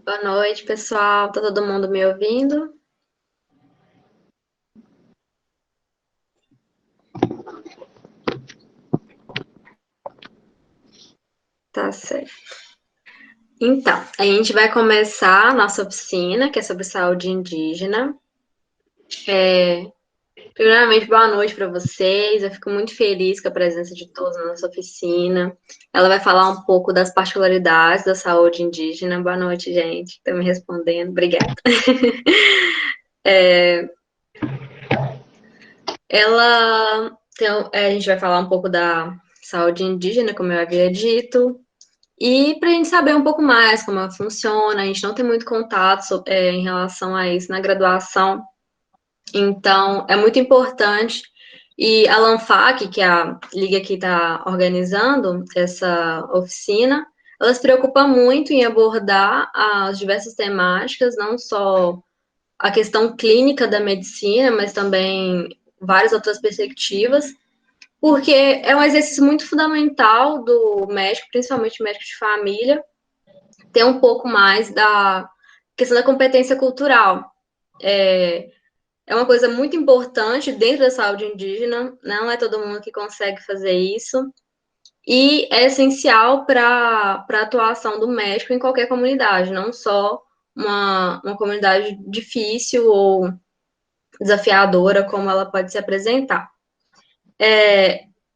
Boa noite, pessoal. Tá todo mundo me ouvindo? Tá certo. Então, a gente vai começar a nossa oficina, que é sobre saúde indígena. Primeiramente, boa noite para vocês. Eu fico muito feliz com a presença de todos na nossa oficina. Ela vai falar um pouco das particularidades da saúde indígena. Boa noite, gente. Está me respondendo. Obrigada. A gente vai falar um pouco da saúde indígena, como eu havia dito. E para a gente saber um pouco mais como ela funciona, a gente não tem muito contato em relação a isso na graduação, então é muito importante. E a LANFAC, que é a liga que está organizando essa oficina, ela se preocupa muito em abordar as diversas temáticas, não só a questão clínica da medicina, mas também várias outras perspectivas, porque é um exercício muito fundamental do médico, principalmente médico de família, ter um pouco mais da questão da competência cultural. É uma coisa muito importante dentro da saúde indígena, não é todo mundo que consegue fazer isso, e é essencial para a atuação do médico em qualquer comunidade, não só uma comunidade difícil ou desafiadora, como ela pode se apresentar.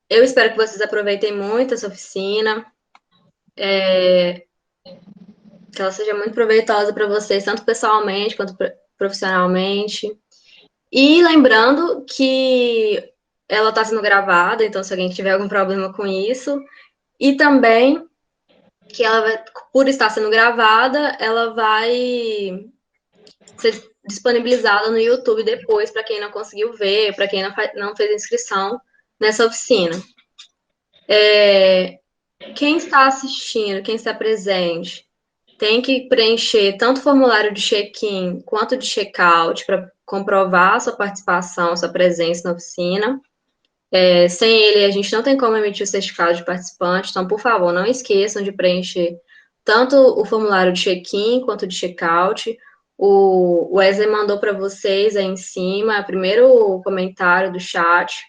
Eu espero que vocês aproveitem muito essa oficina, que ela seja muito proveitosa para vocês, tanto pessoalmente quanto profissionalmente. E lembrando que ela está sendo gravada, então se alguém tiver algum problema com isso, e também que ela vai, por estar sendo gravada, ela vai ser disponibilizada no YouTube depois para quem não conseguiu ver, para quem não fez inscrição nessa oficina. Quem está assistindo, quem está presente, tem que preencher tanto o formulário de check-in quanto de check-out para comprovar a sua participação, sua presença na oficina. Sem ele, a gente não tem como emitir o certificado de participante, então, por favor, não esqueçam de preencher tanto o formulário de check-in quanto de check-out. O Wesley mandou para vocês aí em cima, o primeiro comentário do chat.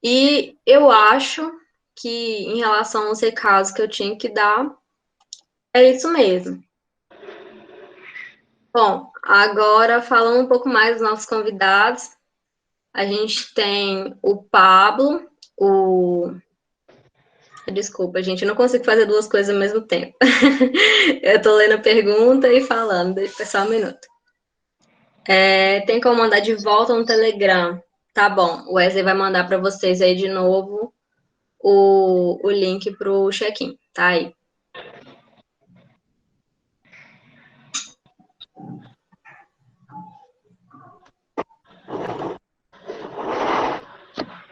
E eu acho que, em relação aos recados que eu tinha que dar, é isso mesmo. Bom, agora falando um pouco mais dos nossos convidados, a gente tem o Pablo, o. Desculpa, gente, eu não consigo fazer duas coisas ao mesmo tempo. Eu tô lendo a pergunta e falando, deixa eu só um minuto. Tem como mandar de volta no Telegram. Tá bom, o Wesley vai mandar para vocês aí de novo o link pro check-in, tá aí.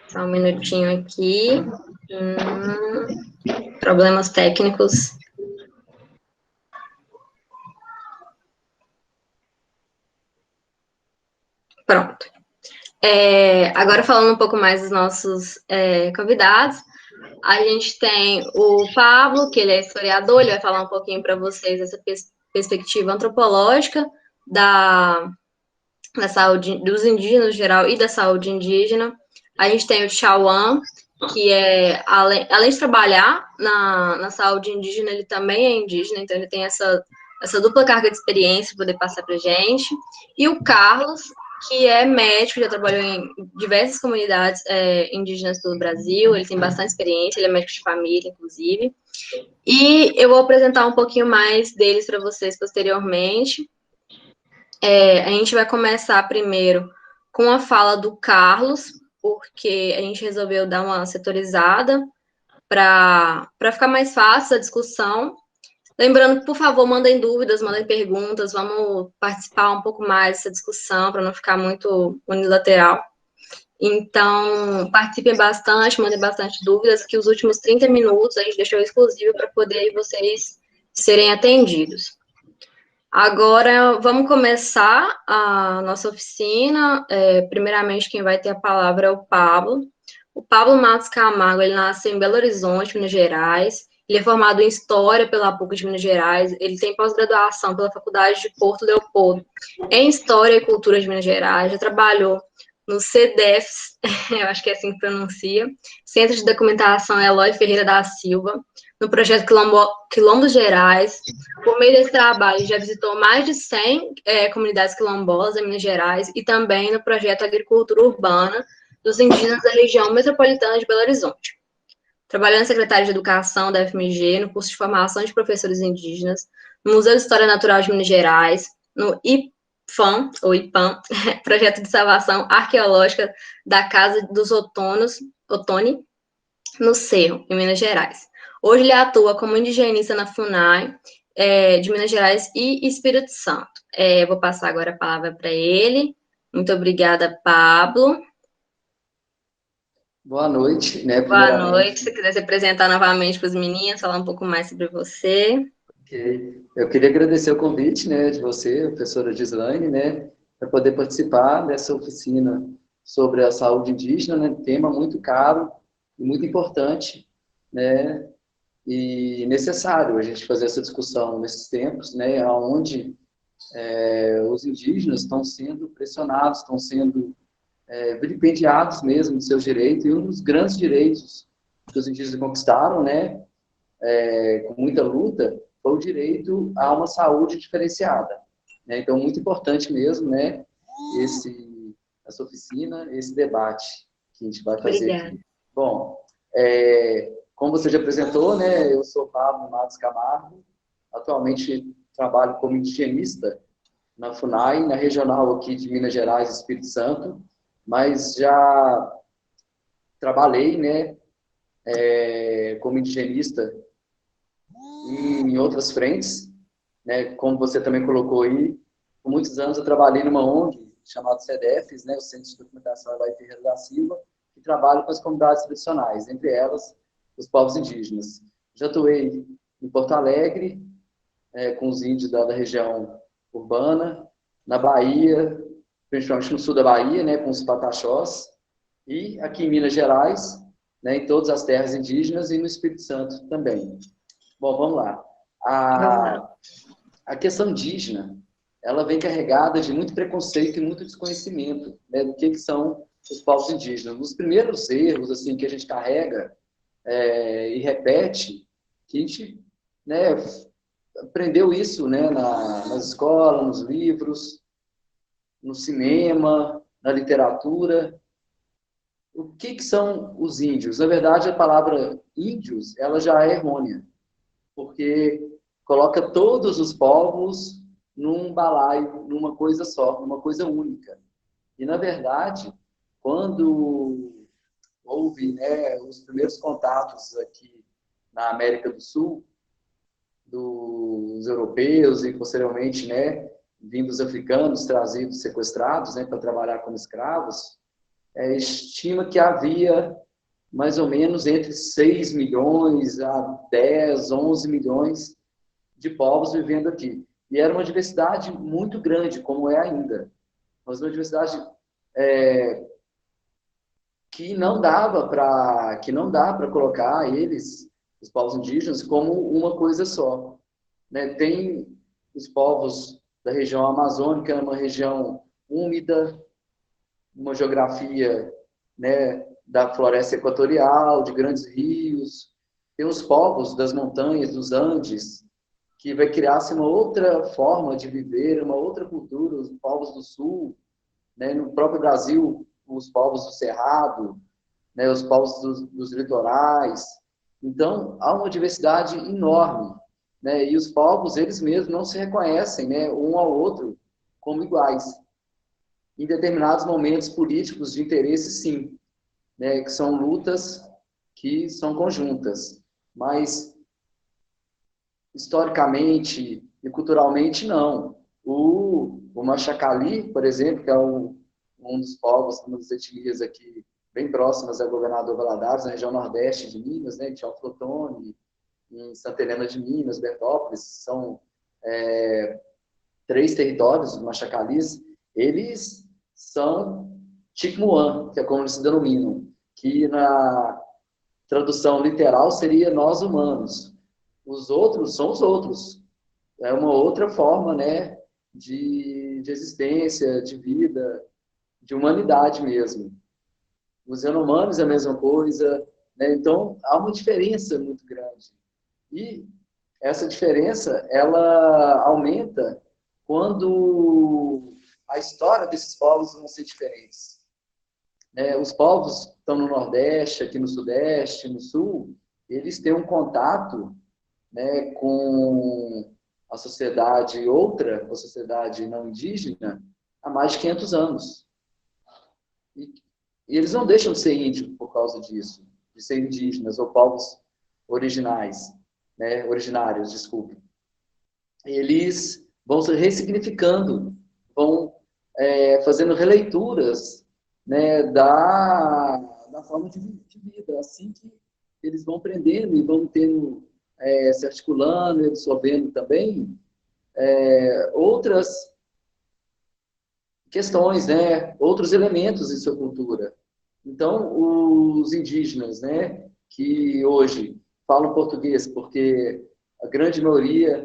Só um minutinho aqui. Problemas técnicos. Pronto. Agora falando um pouco mais dos nossos convidados, a gente tem o Pablo, que ele é historiador, ele vai falar um pouquinho para vocês essa perspectiva antropológica da saúde dos indígenas no geral e da saúde indígena. A gente tem o Chauan, que além de trabalhar na saúde indígena, ele também é indígena, então ele tem essa dupla carga de experiência para poder passar para a gente. E o Carlos, que é médico, já trabalhou em diversas comunidades indígenas do Brasil, ele tem bastante experiência, ele é médico de família, inclusive. E eu vou apresentar um pouquinho mais deles para vocês posteriormente. A gente vai começar primeiro com a fala do Carlos, porque a gente resolveu dar uma setorizada para ficar mais fácil a discussão. Lembrando que, por favor, mandem dúvidas, mandem perguntas, vamos participar um pouco mais dessa discussão para não ficar muito unilateral. Então, participem bastante, mandem bastante dúvidas, que os últimos 30 minutos a gente deixou exclusivo para poder vocês serem atendidos. Agora, vamos começar a nossa oficina. Primeiramente, quem vai ter a palavra é o Pablo. O Pablo Matos Camargo, ele nasceu em Belo Horizonte, Minas Gerais, Ele é formado em História pela PUC de Minas Gerais. Ele tem pós-graduação pela Faculdade de Porto Leopoldo em História e Cultura de Minas Gerais. Já trabalhou no CDEFS, eu acho que é assim que pronuncia, Centro de Documentação Eloy Ferreira da Silva, no projeto Quilombos Gerais. Por meio desse trabalho, já visitou mais de 100 comunidades quilombolas em Minas Gerais e também no projeto Agricultura Urbana dos indígenas da região metropolitana de Belo Horizonte. Trabalhou na Secretaria de Educação da FMG, no curso de formação de professores indígenas, no Museu de História Natural de Minas Gerais, no IPAM, ou IPAM, Projeto de Salvação Arqueológica da Casa dos Otoni, no Cerro, em Minas Gerais. Hoje ele atua como indigenista na FUNAI, de Minas Gerais e Espírito Santo. Vou passar agora a palavra para ele. Muito obrigada, Pablo. Boa noite, né? Boa Primeiramente. noite. Se você quiser se apresentar novamente para os meninos, falar um pouco mais sobre você. Okay. Eu queria agradecer o convite, né, de você, professora Gislaine, né, para poder participar dessa oficina sobre a saúde indígena, né, tema muito caro e muito importante, né, e necessário a gente fazer essa discussão nesses tempos, né, onde os indígenas estão sendo pressionados, estão sendo vilipendiados mesmo de seus direitos, e um dos grandes direitos que os indígenas conquistaram, né, com muita luta, foi o direito a uma saúde diferenciada, né? Então, muito importante mesmo, né, essa oficina, esse debate que a gente vai fazer Obrigada. aqui. Bom, como você já apresentou, né, eu sou Pablo Matos Camargo, atualmente trabalho como higienista na FUNAI, na regional aqui de Minas Gerais e Espírito Santo, mas já trabalhei, né, como higienista em outras frentes, né, como você também colocou aí. Por muitos anos eu trabalhei numa ONG chamada CDEFs, né, o Centro de Documentação Eloy Ferreira da Silva, que trabalha com as comunidades tradicionais, entre elas os povos indígenas. Já atuei em Porto Alegre, com os índios da região urbana, na Bahia, principalmente no sul da Bahia, né, com os pataxós, e aqui em Minas Gerais, né, em todas as terras indígenas, e no Espírito Santo também. Bom, vamos lá. A questão indígena, ela vem carregada de muito preconceito e muito desconhecimento, né, do que são os povos indígenas. Os primeiros erros assim que a gente carrega e repete, que a gente, né, aprendeu isso, né, nas escolas, nos livros, no cinema, na literatura. O que são os índios? Na verdade, a palavra índios, ela já é errônea, porque coloca todos os povos num balaio, numa coisa só, numa coisa única. E, na verdade, quando houve, né, os primeiros contatos aqui na América do Sul, dos europeus e, posteriormente, né, vindos africanos trazidos, sequestrados, né, para trabalhar como escravos, estima que havia mais ou menos entre 6 milhões a 10, 11 milhões de povos vivendo aqui. E era uma diversidade muito grande, como é ainda. Mas uma diversidade que não dava para colocar eles, os povos indígenas, como uma coisa só. Né? Tem os povos da região amazônica, uma região úmida, uma geografia, né, da floresta equatorial, de grandes rios. Tem os povos das montanhas, dos Andes, que vai criar-se uma outra forma de viver, uma outra cultura, os povos do Sul, né, no próprio Brasil, os povos do Cerrado, né, os povos dos litorais. Então, há uma diversidade enorme, né, e os povos, eles mesmos não se reconhecem, né, um ao outro como iguais. Em determinados momentos políticos de interesse, sim, né, que são lutas que são conjuntas, mas historicamente e culturalmente, não. O Machacali, por exemplo, que é um dos povos, uma das etnias aqui bem próximas ao governador Valadares, na região nordeste de Minas, né, em Teoflotone, em Santa Helena de Minas, Bertópolis, são 3 territórios, os Machacalis, eles são Tikmuan, que é como eles se denominam, que tradução literal seria nós humanos. Os outros são os outros. É uma outra forma, né, de existência, de vida, de humanidade mesmo. Os Yanomamis é a mesma coisa, né? Então, há uma diferença muito grande. E essa diferença, ela aumenta quando a história desses povos vão ser diferentes. Os povos que estão no Nordeste, aqui no Sudeste, no Sul, eles têm um contato, né, com a sociedade outra, a sociedade não indígena, há mais de 500 anos. E eles não deixam de ser índios por causa disso, de ser indígenas ou povos originais, né, originários, desculpe. Eles vão se ressignificando, vão fazendo releituras, né, da forma de vida, assim que eles vão aprendendo e vão tendo, se articulando e absorvendo também outras questões, né, outros elementos em sua cultura. Então, os indígenas, né, que hoje falam português, porque a grande maioria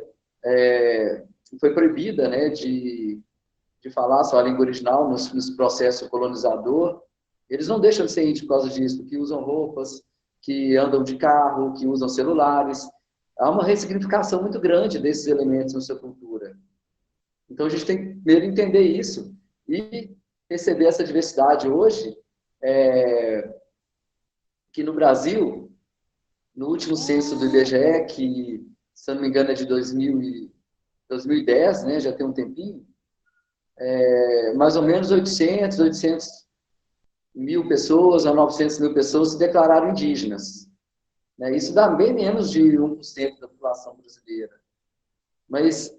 foi proibida, né, de falar sua língua original nos processos colonizador, eles não deixam de ser índios por causa disso, que usam roupas, que andam de carro, que usam celulares. Há uma ressignificação muito grande desses elementos na sua cultura. Então, a gente tem que primeiro entender isso e perceber essa diversidade hoje, que no Brasil, no último censo do IBGE, que, se não me engano, é de 2010, né, já tem um tempinho, mais ou menos 800 mil pessoas a 900 mil pessoas se declararam indígenas. Isso dá bem menos de 1% da população brasileira. Mas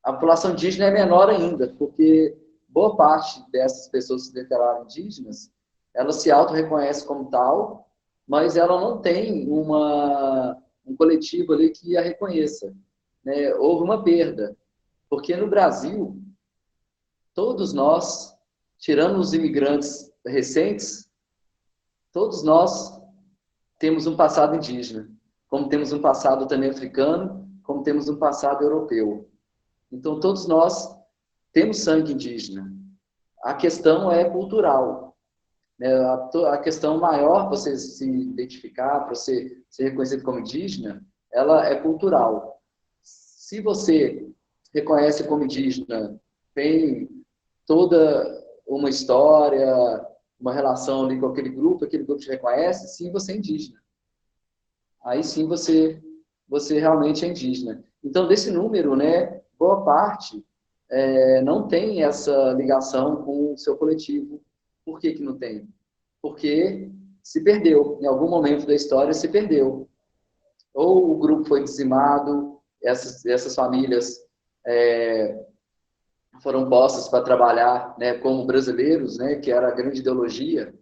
a população indígena é menor ainda, porque boa parte dessas pessoas que se declararam indígenas, ela se auto-reconhece como tal, mas ela não tem um coletivo ali que a reconheça. Houve uma perda, porque no Brasil, todos nós, tirando os imigrantes recentes, todos nós temos um passado indígena, como temos um passado também africano, como temos um passado europeu. Então, todos nós temos sangue indígena. A questão é cultural. A questão maior para você se identificar, para você ser reconhecido como indígena, ela é cultural. Se você reconhece como indígena, tem toda uma história, uma relação ali com aquele grupo te reconhece, sim, você é indígena. Aí sim você realmente é indígena. Então, desse número, né, boa parte não tem essa ligação com o seu coletivo. Por que não tem? Porque se perdeu. Em algum momento da história se perdeu. Ou o grupo foi dizimado, essas famílias foram postas para trabalhar, né, como brasileiros, né, que era a grande ideologia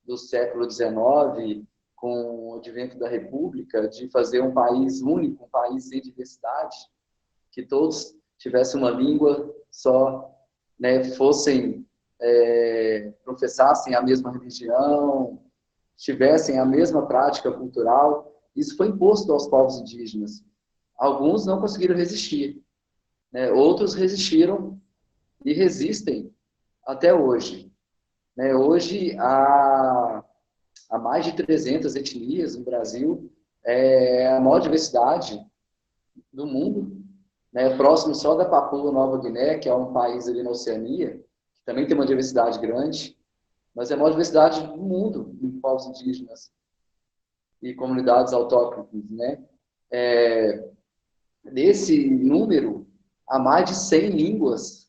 do século XIX, com o advento da República, de fazer um país único, um país sem diversidade, que todos tivessem uma língua só, né, professassem a mesma religião, tivessem a mesma prática cultural. Isso foi imposto aos povos indígenas. Alguns não conseguiram resistir, né? Outros resistiram e resistem até hoje. Hoje, há mais de 300 etnias no Brasil, a maior diversidade do mundo, próximo só da Papua Nova Guiné, que é um país ali na Oceania, que também tem uma diversidade grande, mas é a maior diversidade do mundo em povos indígenas e comunidades autóctones, né? Nesse número, há mais de 100 línguas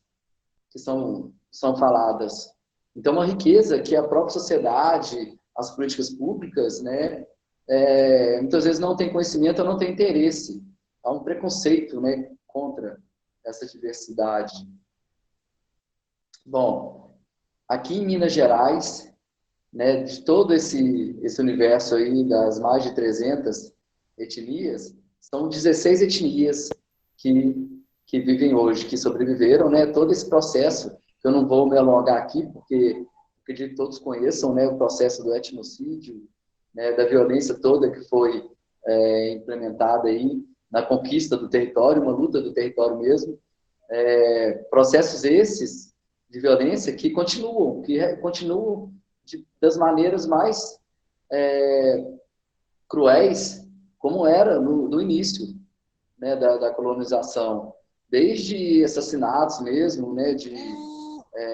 que são faladas. Então, uma riqueza que a própria sociedade, as políticas públicas, né, muitas vezes não tem conhecimento ou não tem interesse. Há um preconceito, né, contra essa diversidade. Bom, aqui em Minas Gerais, né, de todo esse universo aí das mais de 300 etnias, são 16 etnias que vivem hoje, que sobreviveram, né, todo esse processo, que eu não vou me alongar aqui, porque acredito que todos conheçam, né, o processo do etnocídio, né, da violência toda que foi implementada aí na conquista do território, uma luta do território mesmo. Processos esses de violência que continuam das maneiras mais cruéis, como era no início, né, da colonização, desde assassinatos mesmo, né, de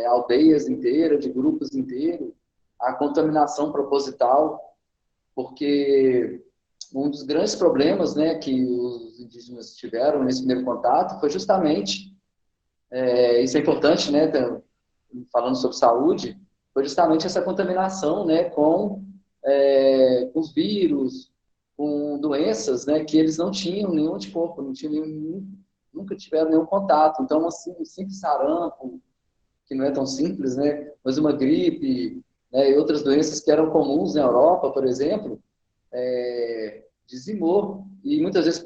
aldeias inteiras, de grupos inteiros, a contaminação proposital, porque um dos grandes problemas, né, que os indígenas tiveram nesse primeiro contato foi justamente, isso é importante, né, falando sobre saúde, foi justamente essa contaminação, né, com os vírus, com doenças, né, que eles não tinham nenhum anticorpo, não tinham nunca tiveram nenhum contato. Então, assim, um simples sarampo, que não é tão simples, né, mas uma gripe, né, e outras doenças que eram comuns na Europa, por exemplo, dizimou, e muitas vezes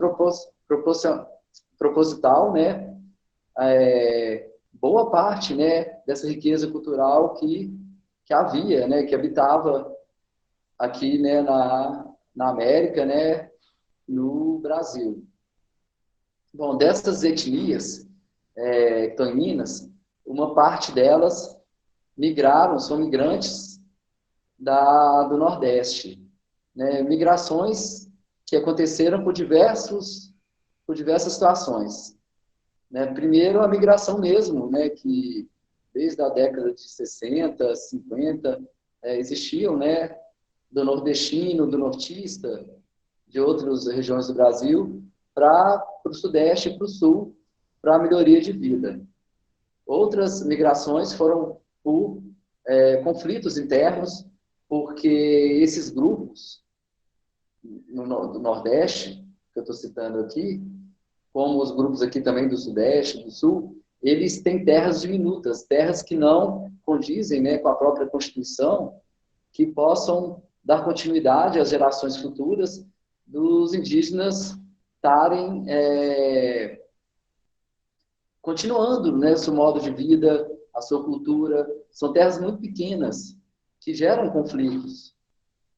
proposital, né, boa parte, né, dessa riqueza cultural que havia, né, que habitava aqui, né, na América, né, no Brasil. Bom, dessas etnias que estão em Minas, uma parte delas são migrantes do Nordeste, né, migrações que aconteceram por diversas situações, né? Primeiro, a migração mesmo, né, que desde a década de 60, 50, existiam, né, do nordestino, do nortista, de outras regiões do Brasil, para o Sudeste e para o Sul, para a melhoria de vida. Outras migrações foram por conflitos internos, porque esses grupos do Nordeste, que eu estou citando aqui, como os grupos aqui também do Sudeste, do Sul, eles têm terras diminutas, terras que não condizem, né, com a própria Constituição, que possam dar continuidade às gerações futuras dos indígenas estarem continuando, né, seu modo de vida, a sua cultura. São terras muito pequenas, que geram conflitos,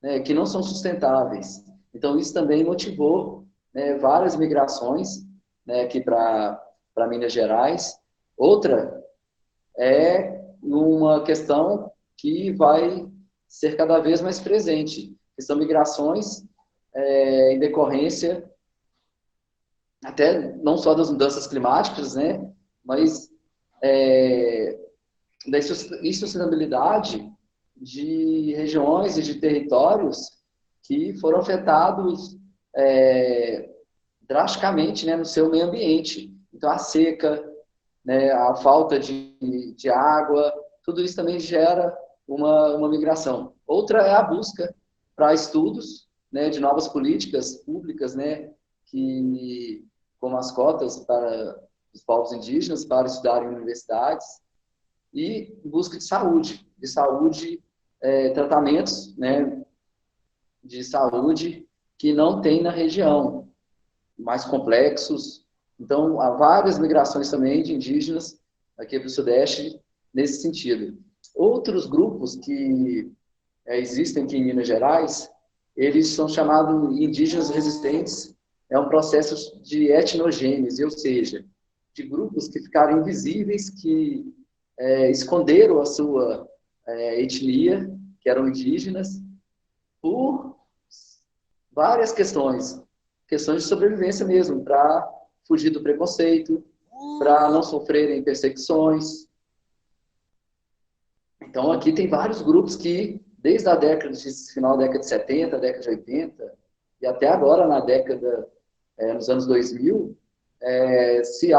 né, que não são sustentáveis. Então, isso também motivou, né, várias migrações, né, aqui para Minas Gerais. Outra é uma questão que vai ser cada vez mais presente, que são migrações em decorrência até não só das mudanças climáticas, né, mas da insustentabilidade de regiões e de territórios que foram afetados drasticamente, né, no seu meio ambiente. Então, a seca, né, a falta de água, tudo isso também gera uma migração. Outra é a busca para estudos, né, de novas políticas públicas, né, como as cotas para os povos indígenas para estudarem em universidades, e busca de saúde, tratamentos, né, de saúde que não tem na região, mais complexos. Então, há várias migrações também de indígenas aqui para o Sudeste nesse sentido. Outros grupos que existem aqui em Minas Gerais, eles são chamados indígenas resistentes. É um processo de etnogênese, ou seja, de grupos que ficaram invisíveis, que esconderam a sua etnia, que eram indígenas, por várias questões de sobrevivência mesmo, para fugir do preconceito, para não sofrerem perseguições. Então, aqui tem vários grupos que, desde a final da década de 70, década de 80, e até agora, nos anos 2000, se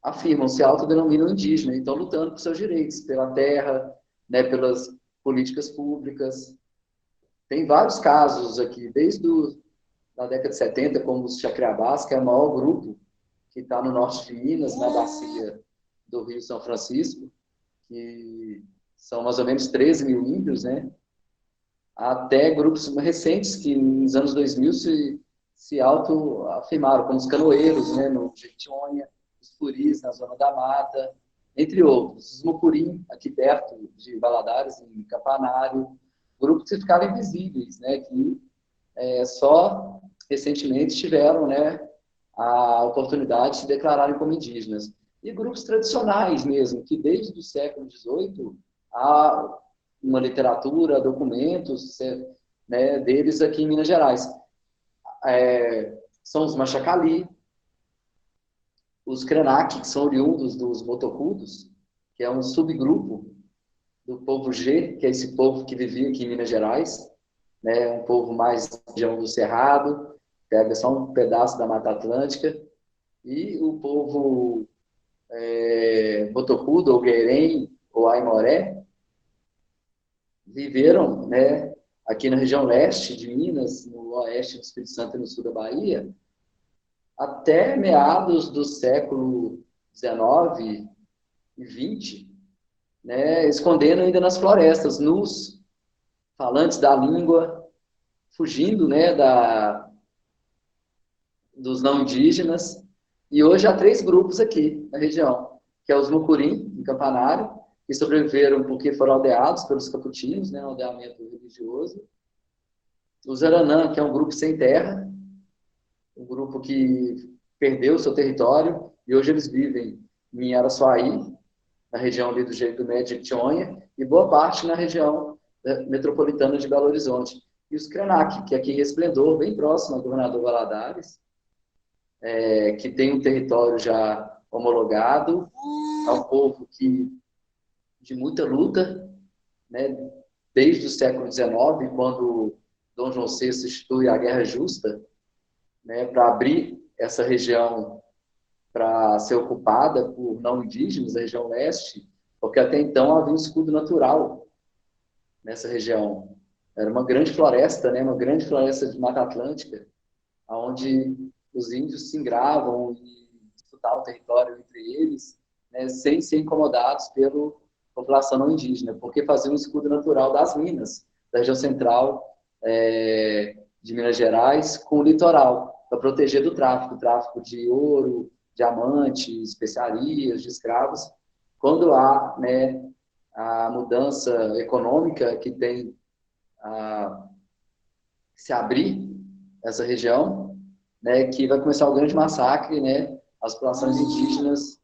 afirmam, se autodenominam indígena, então lutando por seus direitos, pela terra, né, pelas políticas públicas. Tem vários casos aqui, desde a década de 70, como os Chacriabás, que é o maior grupo que está no norte de Minas, na bacia do Rio São Francisco, que são mais ou menos 13 mil índios, né? Até grupos recentes que, nos anos 2000, se autoafirmaram, como os canoeiros, né, no Jequitinhonha, os puris, na Zona da Mata, entre outros. Os Mucurim, aqui perto de Valadares, em Campanário, grupos que ficaram invisíveis, né, que só recentemente tiveram, né, a oportunidade de se declararem como indígenas. E grupos tradicionais mesmo, que desde o século XVIII há uma literatura, documentos, né, deles aqui em Minas Gerais. São os Machacali, os Krenak, que são oriundos dos Botocudos, que é um subgrupo do povo G, que é esse povo que vivia aqui em Minas Gerais, né, um povo mais região do Cerrado, pega só um pedaço da Mata Atlântica, e o povo Botocudo, ou Guerém, ou Aimoré, viveram, né, aqui na região leste de Minas, no oeste do Espírito Santo e no sul da Bahia, até meados do século XIX e XX, né, escondendo ainda nas florestas, nus, falantes da língua, fugindo, né, dos não indígenas. E hoje há 3 grupos aqui na região, que é os Mucurim, em Campanário, que sobreviveram porque foram aldeados pelos caputinos, né, aldeamento religioso. Os Aranã, que é um grupo sem terra, um grupo que perdeu seu território, e hoje eles vivem em Araçuaí, na região ali do Jeito Médio de Tionha, e boa parte na região metropolitana de Belo Horizonte. E os Krenak, que é aqui em Resplendor, bem próximo ao governador Valadares, que tem um território já homologado, é um povo que, de muita luta, né, desde o século XIX, quando Dom João VI institui a Guerra Justa, né, para abrir essa região para ser ocupada por não indígenas, a região leste, porque até então havia um escudo natural nessa região. Era uma grande floresta, né, uma grande floresta de Mata Atlântica, onde os índios se engravam e disputavam o território entre eles, né, sem ser incomodados pela população não indígena, porque faziam um escudo natural das minas, da região central de Minas Gerais, com o litoral, para proteger do tráfico de ouro, diamantes, especiarias, de escravos. Quando há, né, a mudança econômica que tem se abrir essa região, né, que vai começar o grande massacre, né, às populações indígenas,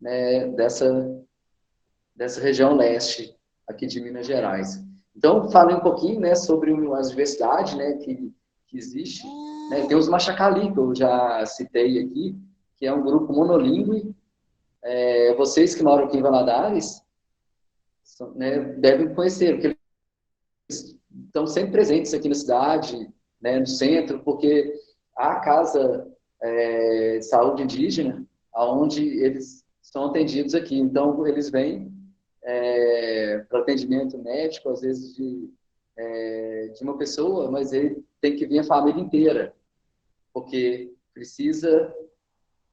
né, dessa região leste aqui de Minas Gerais. Então, falei um pouquinho, né, sobre as diversidades, né, que existe. Né, tem os Machacali, que eu já citei aqui, que é um grupo monolíngue. Vocês que moram aqui em Valadares, né, devem conhecer, porque eles estão sempre presentes aqui na cidade, né, no centro, porque há casa de saúde indígena, onde eles são atendidos aqui. Então, eles vêm para atendimento médico, às vezes de uma pessoa, mas ele tem que vir a família inteira, porque precisa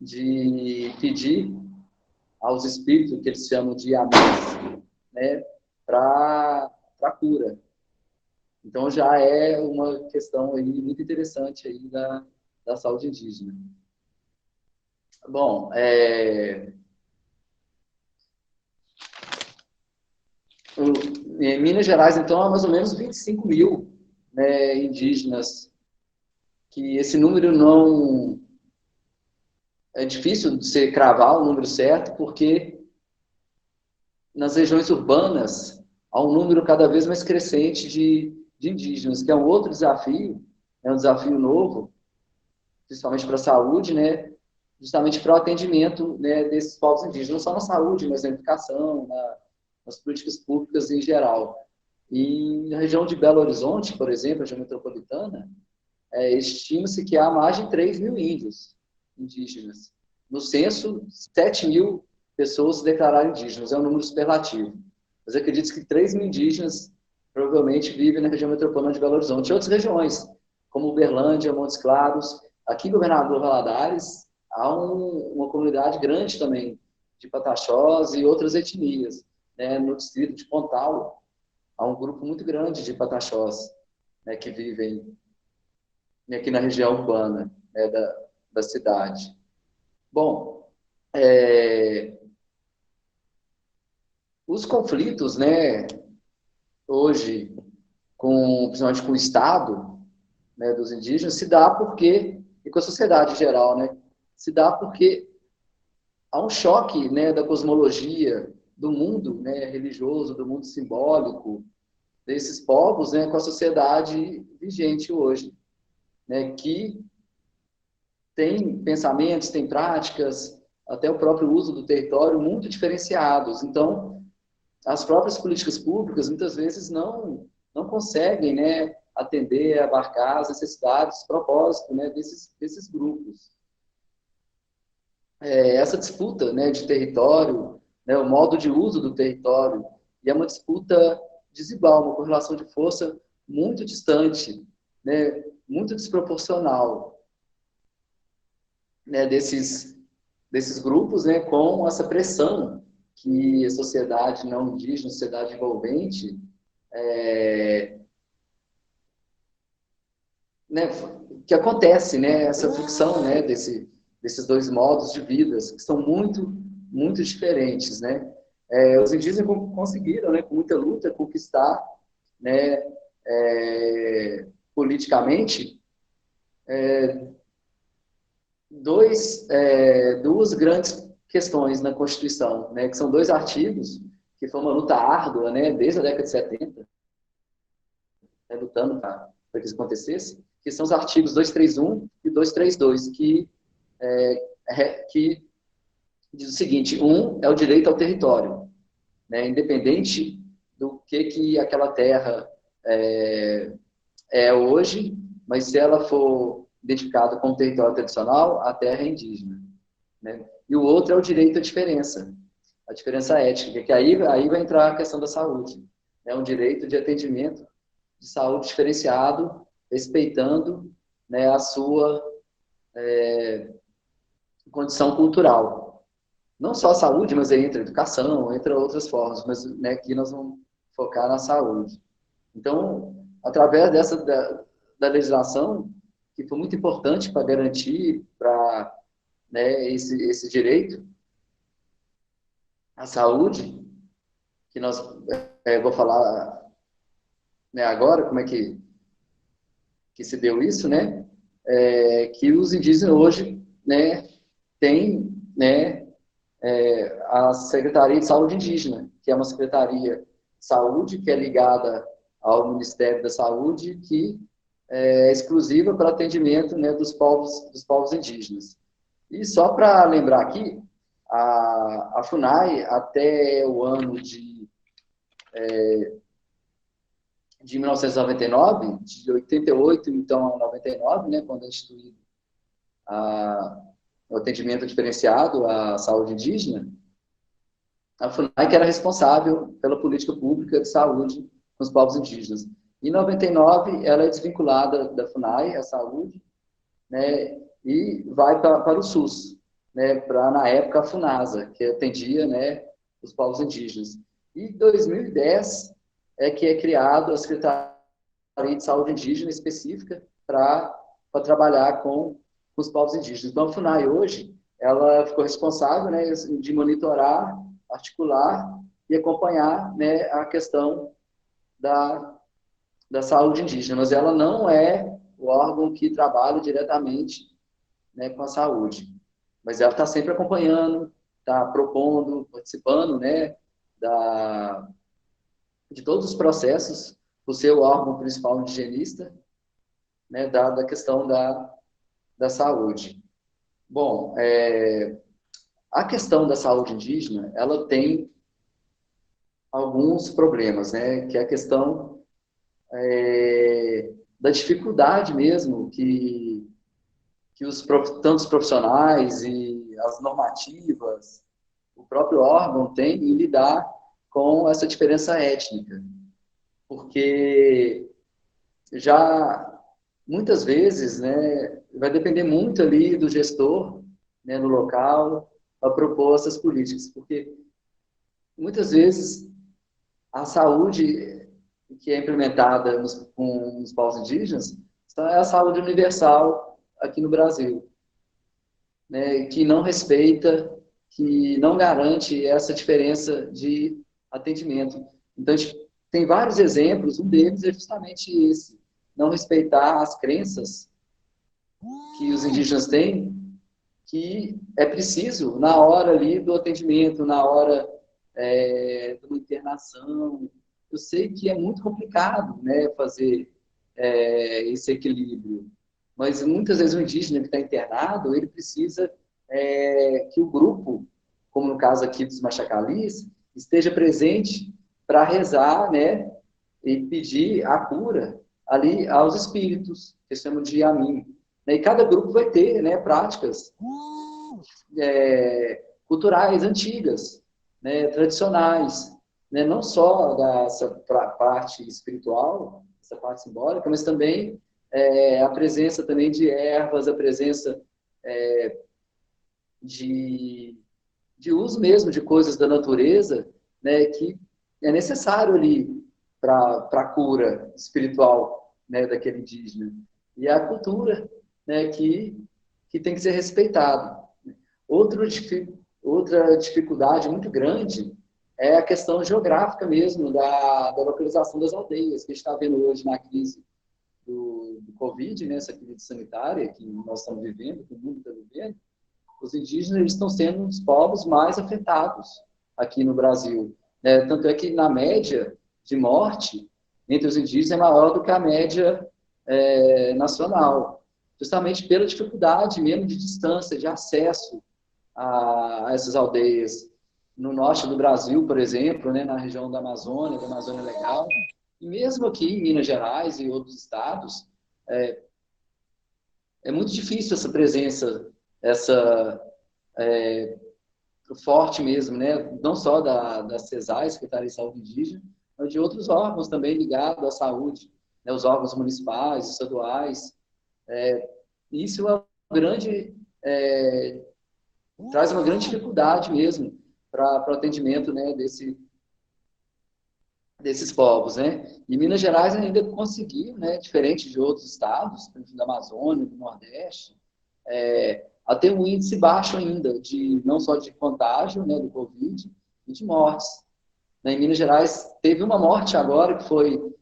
de pedir aos espíritos, que eles chamam de amigos, né, para cura. Então, já é uma questão aí muito interessante aí da saúde indígena. Bom, em Minas Gerais, então, há mais ou menos 25 mil, né, indígenas, que esse número não... É difícil de você cravar o número certo, porque nas regiões urbanas há um número cada vez mais crescente de indígenas, que é um outro desafio, é um desafio novo, principalmente para a saúde, né, justamente para o atendimento, né, desses povos indígenas, não só na saúde, mas na educação, nas políticas públicas em geral. E na região de Belo Horizonte, por exemplo, a região metropolitana, estima-se que há mais de 3 mil índios indígenas. No censo, 7 mil pessoas se declararam indígenas, é um número superlativo. Mas acredito que 3 mil indígenas provavelmente vivem na região metropolitana de Belo Horizonte e outras regiões, como Uberlândia, Montes Claros. Aqui em Governador Valadares, há uma comunidade grande também de pataxós e outras etnias. Né? No distrito de Pontal, há um grupo muito grande de pataxós, né, que vivem aqui na região urbana, né, da cidade. Bom, Os conflitos, né, hoje, principalmente com o Estado, né, dos indígenas, se dá porque, e com a sociedade em geral, né, se dá porque há um choque, né, da cosmologia, do mundo, né, religioso, do mundo simbólico, desses povos, né, com a sociedade vigente hoje, né, que tem pensamentos, tem práticas, até o próprio uso do território muito diferenciados. Então, as próprias políticas públicas muitas vezes não conseguem, né, atender, abarcar as necessidades, os propósitos, né, desses grupos. Essa disputa, né, de território, né, o modo de uso do território, e é uma disputa desigual, uma correlação de força muito distante, né, muito desproporcional, né, desses grupos, né, com essa pressão que a sociedade não indígena, a sociedade envolvente, né, que acontece, né, essa fricção, né, desses dois modos de vida, que são muito diferentes, né. Os indígenas conseguiram, né, com muita luta, conquistar, né, politicamente, duas grandes questões na Constituição, né, que são dois artigos, que foi uma luta árdua, né, desde a década de 70, né, lutando para que isso acontecesse, que são os artigos 231 e 232, que diz o seguinte: um é o direito ao território, né, independente do que aquela terra é hoje, mas se ela for identificada como território tradicional, a terra é indígena, né? E o outro é o direito à diferença, a diferença étnica, que aí vai entrar a questão da saúde, né? Um direito de atendimento de saúde diferenciado, respeitando, né, a sua condição cultural. Não só a saúde, mas aí entra a educação, entra outras formas, mas, né, aqui nós vamos focar na saúde. Então, através da legislação, que foi muito importante para garantir né, esse direito à saúde, que vou falar, né, agora como é que se deu isso, né, que os indígenas hoje, né, têm, né, a Secretaria de Saúde Indígena, que é uma secretaria de saúde que é ligada ao Ministério da Saúde, que é exclusiva para atendimento, né, dos povos indígenas. E só para lembrar aqui, a FUNAI, até o ano de 1999, de 88 então a 99, né, quando é instituído o atendimento diferenciado à saúde indígena, a FUNAI que era responsável pela política pública de saúde com os povos indígenas. Em 99, ela é desvinculada da FUNAI, a saúde, né, e vai para o SUS, né, para, na época, a FUNASA, que atendia, né, os povos indígenas. E em 2010 é que é criado a Secretaria de Saúde Indígena específica para trabalhar com os povos indígenas. Então, a FUNAI hoje, ela ficou responsável, né, de monitorar, articular e acompanhar, né, a questão da saúde indígena, mas ela não é o órgão que trabalha diretamente, né, com a saúde. Mas ela está sempre acompanhando, está propondo, participando, né, de todos os processos, por ser o órgão principal indigenista, né, da questão da saúde. Bom, a questão da saúde indígena, ela tem alguns problemas, né, que é a questão da dificuldade mesmo que tantos profissionais e as normativas, o próprio órgão tem em lidar com essa diferença étnica. Porque já, muitas vezes, né, vai depender muito ali do gestor, né, no local, para propor essas políticas. Porque, muitas vezes, a saúde que é implementada com os povos indígenas é a saúde universal aqui no Brasil, né, que não respeita, que não garante essa diferença de atendimento. Então, a gente tem vários exemplos, um deles é justamente esse, não respeitar as crenças que os indígenas têm, que é preciso, na hora ali do atendimento, na hora de uma internação. Eu sei que é muito complicado, né, fazer esse equilíbrio, mas muitas vezes o indígena que está internado, ele precisa que o grupo, como no caso aqui dos Machacalis, esteja presente para rezar, né, e pedir a cura ali aos espíritos, que chamam de Yamin. E cada grupo vai ter, né, práticas culturais antigas, né, tradicionais, né, não só dessa parte espiritual, essa parte simbólica, mas também a presença também de ervas, a presença de, de uso mesmo de coisas da natureza, né, que é necessário ali para a cura espiritual, né, daquele indígena. E a cultura, né, que tem que ser respeitada. Outra dificuldade muito grande é a questão geográfica mesmo, da localização das aldeias, que a gente está vendo hoje na crise do Covid, né, essa crise sanitária que nós estamos vivendo, que o mundo está vivendo. Os indígenas eles estão sendo um dos povos mais afetados aqui no Brasil. Tanto é que, na média de morte entre os indígenas é maior do que a média nacional, justamente pela dificuldade mesmo de distância, de acesso a essas aldeias. No norte do Brasil, por exemplo, né, na região da Amazônia Legal, e mesmo aqui em Minas Gerais e outros estados, é muito difícil essa presença, essa forte mesmo, né? Não só da CESAI, Secretaria de Saúde Indígena, mas de outros órgãos também ligados à saúde, né? Os órgãos municipais, estaduais. Isso é uma grande, traz uma grande dificuldade mesmo para o atendimento, né, desses povos, né? E Minas Gerais ainda conseguiu, né, diferente de outros estados, por exemplo, da Amazônia, do Nordeste, a ter um índice baixo ainda, não só de contágio, né, do Covid, e de mortes. Em Minas Gerais, teve uma morte agora, que foi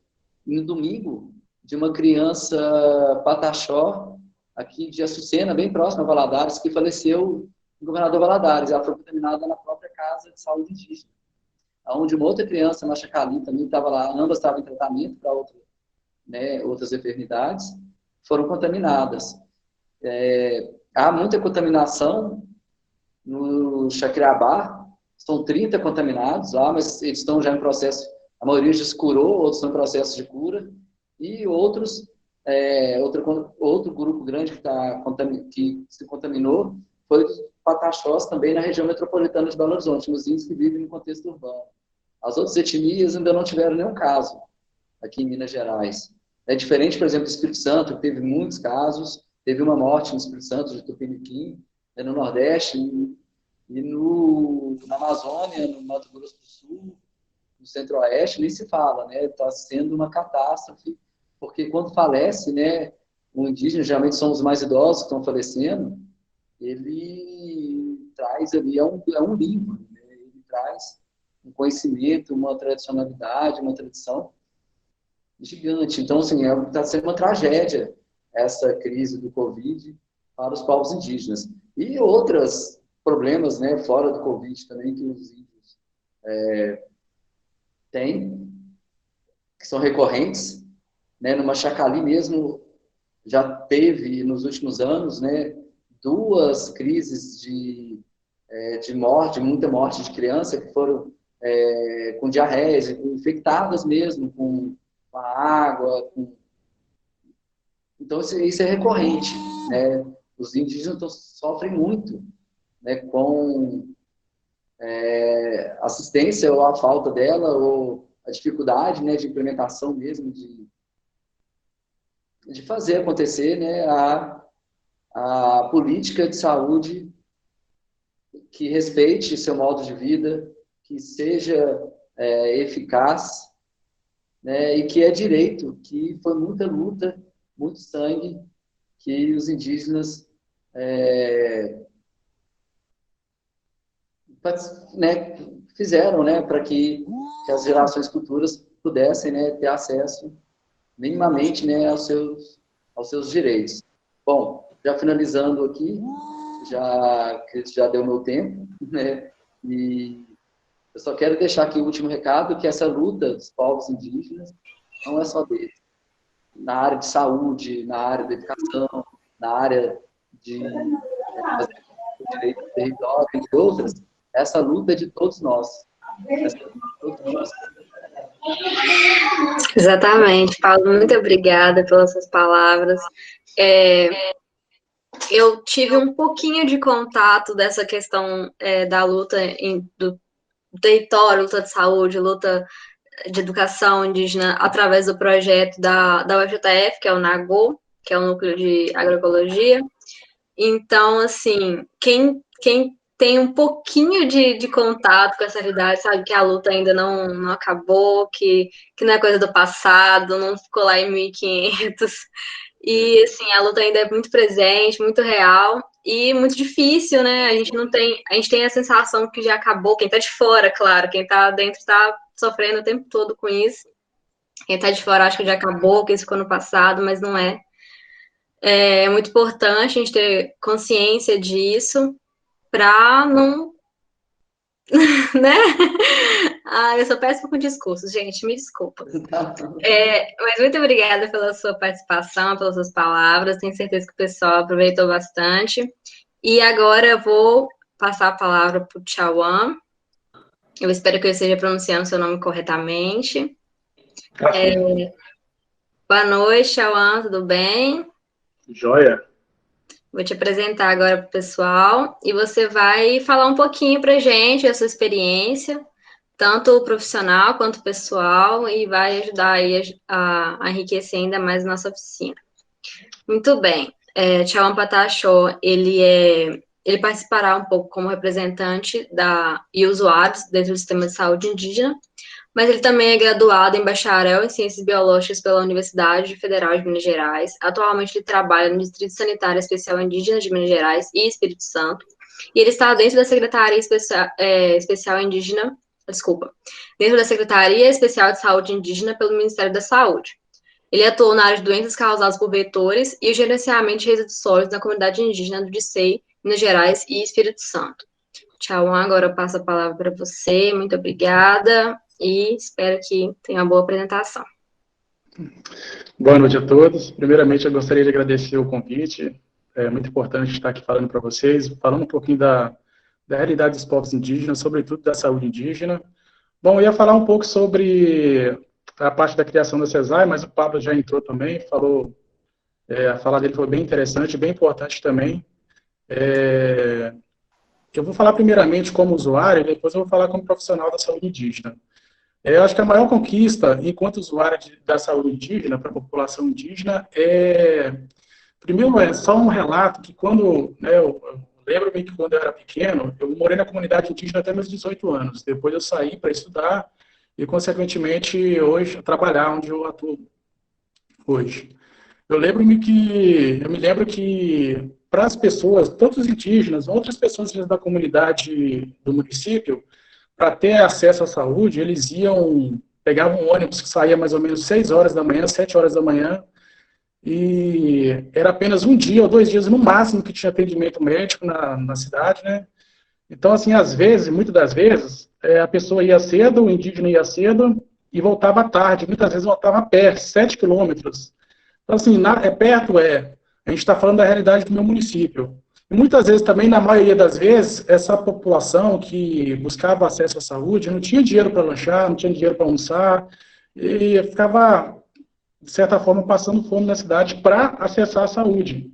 no domingo, de uma criança pataxó, aqui de Açucena, bem próximo a Valadares, que faleceu no governador Valadares. Ela foi contaminada na própria casa de saúde indígena, onde uma outra criança, Machacali, também estava lá, ambas estavam em tratamento para outras enfermidades, foram contaminadas. Há muita contaminação no Chacriabá, são 30 contaminados lá, mas eles estão já em processo, a maioria já se curou, outros estão em processo de cura, e outros, outro grupo grande que se contaminou foi dos pataxós também na região metropolitana de Belo Horizonte, nos índios que vivem no contexto urbano. As outras etnias ainda não tiveram nenhum caso aqui em Minas Gerais. É diferente, por exemplo, do Espírito Santo, que teve muitos casos, teve uma morte no Espírito Santo, de Tupiniquim, no Nordeste, e na Amazônia, no Mato Grosso do Sul, no Centro-Oeste, nem se fala, né? Está sendo uma catástrofe, porque quando falece, né, o indígena, geralmente são os mais idosos que estão falecendo, ele traz ali, é um livro, né? Ele traz um conhecimento, uma tradicionalidade, uma tradição gigante. Então, assim, está sendo uma tragédia essa crise do Covid para os povos indígenas. E outros problemas, né, fora do Covid também, que os índios têm, que são recorrentes, né? No Machacali mesmo, já teve, nos últimos anos, né, duas crises de morte, muita morte de criança, que foram com diarreias, infectadas mesmo, com a água. Então, isso é recorrente, né? Os indígenas sofrem muito, né, com assistência ou a falta dela, ou a dificuldade, né, de implementação mesmo, de fazer acontecer, né, a política de saúde que respeite seu modo de vida, que seja eficaz, né, e que é direito, que foi muita luta, muito sangue que os indígenas né, fizeram, né, para que as gerações futuras pudessem, né, ter acesso minimamente, né, aos seus direitos. Bom, já finalizando aqui, já deu meu tempo, né, e eu só quero deixar aqui o último recado, que essa luta dos povos indígenas não é só deles. Na área de saúde, na área da educação, na área de direito ao território, entre outras, essa luta é de todos nós. Essa luta é de todos nós. Exatamente, Paulo, muito obrigada pelas suas palavras. Eu tive um pouquinho de contato dessa questão da luta do território, luta de saúde, luta de educação indígena através do projeto da UFJF, que é o NAGO, que é o Núcleo de Agroecologia. Então, assim, quem tem um pouquinho de contato com essa realidade, sabe que a luta ainda não acabou, que não é coisa do passado, não ficou lá em 1500. E, assim, a luta ainda é muito presente, muito real e muito difícil, né? A gente tem a sensação que já acabou, quem tá de fora, claro, quem tá dentro tá sofrendo o tempo todo com isso. Quem tá de fora acha que já acabou, que isso ficou no passado, mas não é. É muito importante a gente ter consciência disso para não, né? Eu sou péssima com discursos, gente, me desculpa. Mas muito obrigada pela sua participação, pelas suas palavras. Tenho certeza que o pessoal aproveitou bastante. E agora eu vou passar a palavra para o Tchauan. Eu espero que eu esteja pronunciando seu nome corretamente. Boa noite, Tchauan, tudo bem? Joia. Vou te apresentar agora para o pessoal e você vai falar um pouquinho para a gente a sua experiência, tanto profissional quanto pessoal, e vai ajudar aí a enriquecer ainda mais a nossa oficina. Muito bem. Tchauan Pataxó, ele participará um pouco como representante e usuários dentro do sistema de saúde indígena, mas ele também é graduado em bacharel em Ciências Biológicas pela Universidade Federal de Minas Gerais. Atualmente ele trabalha no Distrito Sanitário Especial Indígena de Minas Gerais e Espírito Santo, e ele está dentro da Secretaria Especial Indígena, dentro da Secretaria Especial de Saúde Indígena pelo Ministério da Saúde. Ele atuou na área de doenças causadas por vetores e o gerenciamento de resíduos sólidos na comunidade indígena do DICEI, Minas Gerais e Espírito Santo. Tchau, agora eu passo a palavra para você. Muito obrigada e espero que tenha uma boa apresentação. Boa noite a todos. Primeiramente, eu gostaria de agradecer o convite. É muito importante estar aqui falando para vocês, falando um pouquinho da realidade dos povos indígenas, sobretudo da saúde indígena. Bom, eu ia falar um pouco sobre a parte da criação da CESAI, mas o Pablo já entrou também, falou, a fala dele foi bem interessante, bem importante também. Eu vou falar primeiramente como usuário, depois eu vou falar como profissional da saúde indígena. Eu acho que a maior conquista, enquanto usuário da saúde indígena, para a população indígena, primeiro, só um relato que quando, eu lembro-me que quando eu era pequeno, eu morei na comunidade indígena até meus 18 anos. Depois eu saí para estudar e, consequentemente, hoje, trabalhar onde eu atuo hoje. Eu me lembro que para as pessoas, tanto os indígenas, outras pessoas da comunidade do município, para ter acesso à saúde, eles pegavam um ônibus que saía mais ou menos 6 horas da manhã, 7 horas da manhã, e era apenas um dia ou 2 dias no máximo que tinha atendimento médico na cidade, né? Então, assim, muitas das vezes, a pessoa ia cedo, o indígena ia cedo e voltava à tarde, muitas vezes voltava a pé, 7 quilômetros. Então, assim, perto a gente está falando da realidade do meu município. E muitas vezes também, na maioria das vezes, essa população que buscava acesso à saúde não tinha dinheiro para lanchar, não tinha dinheiro para almoçar, e ficava, de certa forma, passando fome na cidade para acessar a saúde.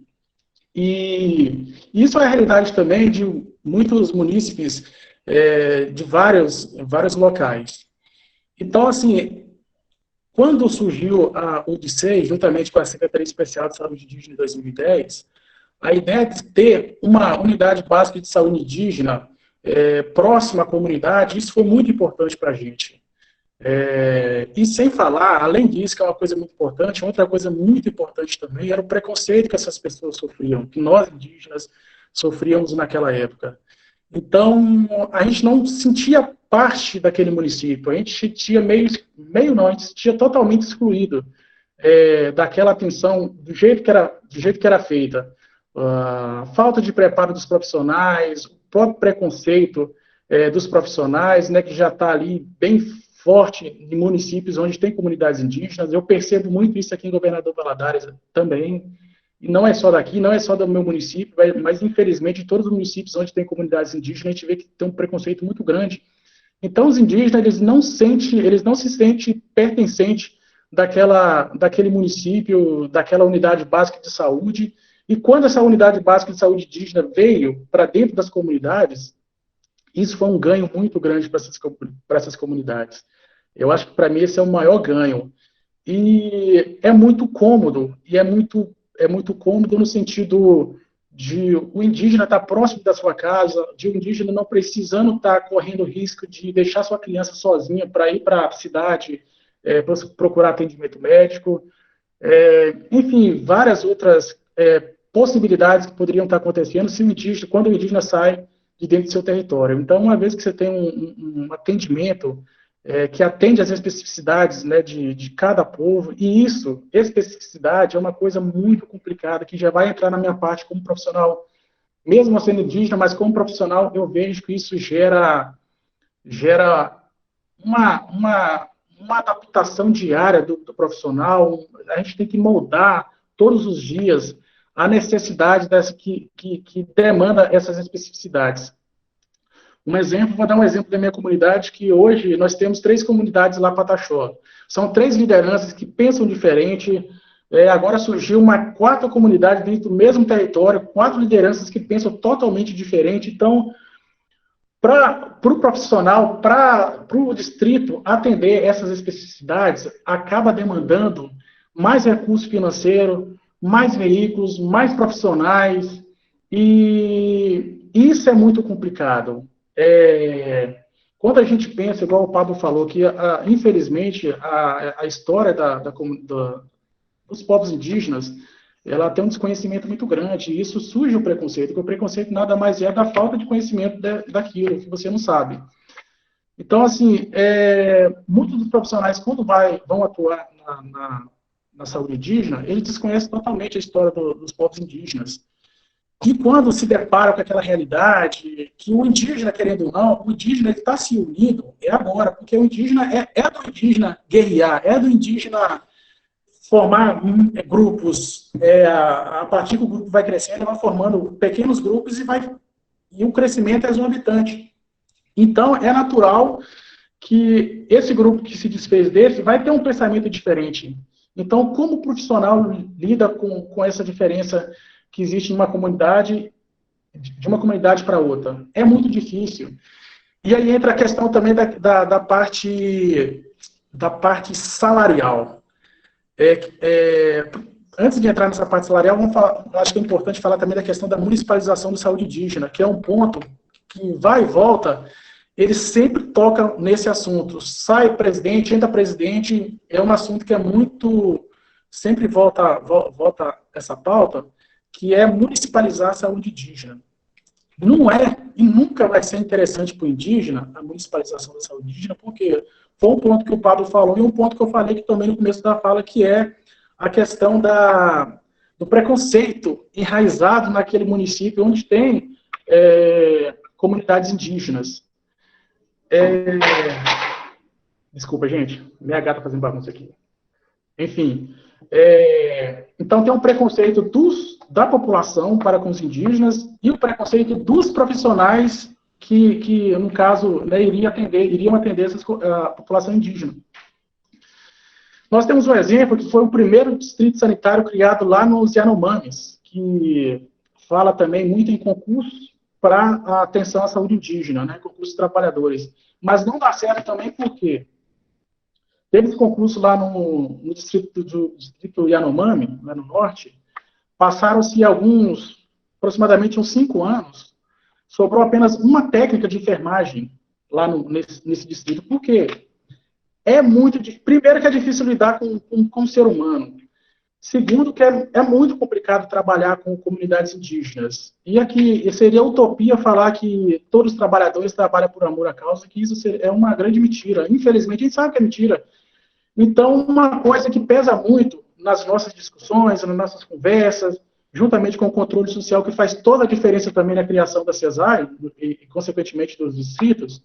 E isso é a realidade também de muitos munícipes de vários locais. Então, assim, quando surgiu o DICEI, juntamente com a Secretaria Especial de Saúde Indígena em 2010, a ideia de ter uma unidade básica de saúde indígena próxima à comunidade, isso foi muito importante para a gente. E sem falar, além disso, que é uma coisa muito importante, outra coisa muito importante também era o preconceito que essas pessoas sofriam, que nós indígenas sofríamos naquela época. Então, a gente não sentia parte daquele município, a gente se sentia a gente se sentia totalmente excluído daquela atenção do jeito que era feita. Falta de preparo dos profissionais, o próprio preconceito dos profissionais, né, que já está ali bem forte em municípios onde tem comunidades indígenas. Eu percebo muito isso aqui em Governador Valadares também. E não é só daqui, não é só do meu município, mas infelizmente em todos os municípios onde tem comunidades indígenas, a gente vê que tem um preconceito muito grande. Então os indígenas, eles não se sentem pertencentes daquele município, daquela unidade básica de saúde. E quando essa unidade básica de saúde indígena veio para dentro das comunidades, isso foi um ganho muito grande para essas comunidades. Eu acho que para mim esse é o maior ganho. E é muito cômodo, é muito cômodo no sentido de o indígena estar próximo da sua casa, de o indígena não precisando estar correndo risco de deixar sua criança sozinha para ir para a cidade, procurar atendimento médico, enfim, várias outras possibilidades que poderiam estar acontecendo quando o indígena sai de dentro do seu território. Então, uma vez que você tem um atendimento que atende às especificidades, né, de cada povo, e especificidade é uma coisa muito complicada, que já vai entrar na minha parte como profissional, mesmo sendo indígena, mas como profissional eu vejo que isso gera uma adaptação diária do profissional. A gente tem que moldar todos os dias a necessidade que demanda essas especificidades. Vou dar um exemplo da minha comunidade, que hoje nós temos 3 comunidades lá para Pataxó. São 3 lideranças que pensam diferente. Agora surgiu uma 4ª comunidade dentro do mesmo território, 4 lideranças que pensam totalmente diferente. Então, para o profissional, para o distrito atender essas especificidades, acaba demandando mais recurso financeiro, mais veículos, mais profissionais, e isso é muito complicado. Quando a gente pensa, igual o Pablo falou, que infelizmente a história dos povos indígenas, ela tem um desconhecimento muito grande, e isso surge o preconceito, porque o preconceito nada mais é da falta de conhecimento daquilo que você não sabe. Então, assim, muitos dos profissionais, quando vão atuar na saúde indígena, eles desconhecem totalmente a história dos povos indígenas. E quando se depara com aquela realidade, que o indígena, querendo ou não, o indígena está se unindo agora, porque o indígena é do indígena guerrear, é do indígena formar grupos, a partir que o grupo vai crescendo, vai formando pequenos grupos e o crescimento é exorbitante. Então, é natural que esse grupo que se desfez desse vai ter um pensamento diferente. Então, como o profissional lida com essa diferença que existe em uma comunidade, de uma comunidade para outra? É muito difícil. E aí entra a questão também da parte salarial. Antes de entrar nessa parte salarial, acho que é importante falar também da questão da municipalização da saúde indígena, que é um ponto que vai e volta, eles sempre tocam nesse assunto. Sai presidente, entra presidente, é um assunto que é muito... Sempre volta essa pauta, que é municipalizar a saúde indígena. Não é e nunca vai ser interessante para o indígena a municipalização da saúde indígena, porque foi um ponto que o Pablo falou e um ponto que eu falei que também no começo da fala, que é a questão do preconceito enraizado naquele município onde tem comunidades indígenas. Desculpa, gente, minha gata fazendo bagunça aqui. Enfim, então tem um preconceito da população para com os indígenas e o preconceito dos profissionais que no caso, né, iriam atender a população indígena. Nós temos um exemplo que foi o primeiro distrito sanitário criado lá nos Yanomamis, que fala também muito em concursos para a atenção à saúde indígena, né, concursos de trabalhadores. Mas não dá certo também porque teve esse concurso lá no distrito Yanomami, lá no norte, passaram-se aproximadamente uns 5 anos, sobrou apenas uma técnica de enfermagem lá nesse distrito. Por quê? Primeiro que é difícil lidar com o ser humano. Segundo, que é muito complicado trabalhar com comunidades indígenas. E aqui seria utopia falar que todos os trabalhadores trabalham por amor à causa, que isso é uma grande mentira. Infelizmente, a gente sabe que é mentira. Então, uma coisa que pesa muito nas nossas discussões, nas nossas conversas, juntamente com o controle social, que faz toda a diferença também na criação da CESAI e consequentemente, dos distritos,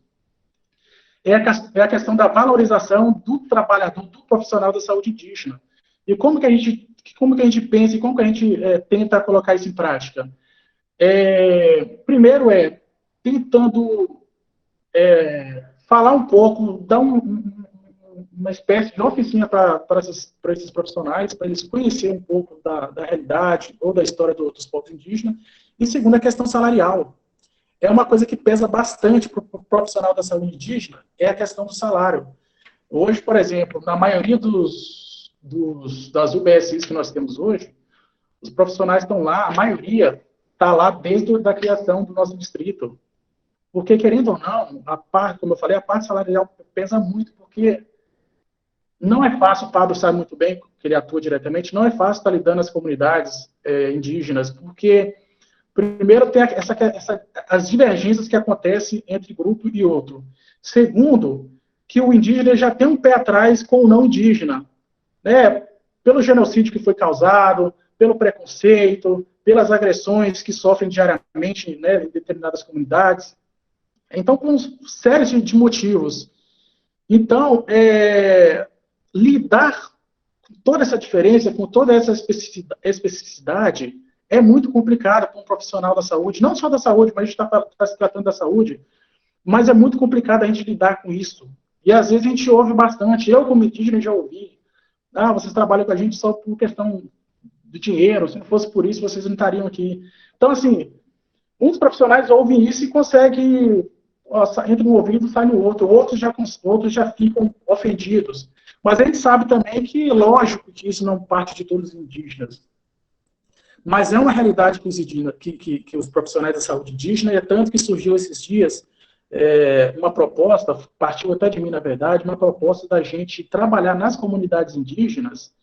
é a questão da valorização do trabalhador, do profissional da saúde indígena. E como que a gente pensa e como que a gente tenta colocar isso em prática? Primeiro tentando falar um pouco, dar uma espécie de oficina para esses profissionais, para eles conhecerem um pouco da realidade ou da história dos povos indígenas. E segundo, a questão salarial. É uma coisa que pesa bastante para o profissional da saúde indígena, é a questão do salário. Hoje, por exemplo, na maioria das UBSs que nós temos hoje, os profissionais estão lá, a maioria está lá desde a criação do nosso distrito. Porque, querendo ou não, como eu falei, a parte salarial pesa muito, porque não é fácil, o Pablo sabe muito bem, que ele atua diretamente, não é fácil estar lidando nas comunidades indígenas, porque, primeiro, tem as divergências que acontecem entre grupo e outro. Segundo, que o indígena já tem um pé atrás com o não indígena, né? Pelo genocídio que foi causado, pelo preconceito, pelas agressões que sofrem diariamente, né, em determinadas comunidades. Então, com séries de motivos. Então, lidar com toda essa diferença, com toda essa especificidade, é muito complicado para um profissional da saúde, não só da saúde, mas a gente está se tratando da saúde, mas é muito complicado a gente lidar com isso. E às vezes a gente ouve bastante, eu como indígena já ouvi, vocês trabalham com a gente só por questão de dinheiro, se não fosse por isso vocês não estariam aqui. Então, assim, uns profissionais ouvem isso e conseguem, entra no ouvido e sai no outro, outros já ficam ofendidos. Mas a gente sabe também que, lógico, que isso não parte de todos os indígenas. Mas é uma realidade que os profissionais da saúde indígena, e é tanto que surgiu esses dias uma proposta, partiu até de mim, na verdade, uma proposta da gente trabalhar nas comunidades indígenas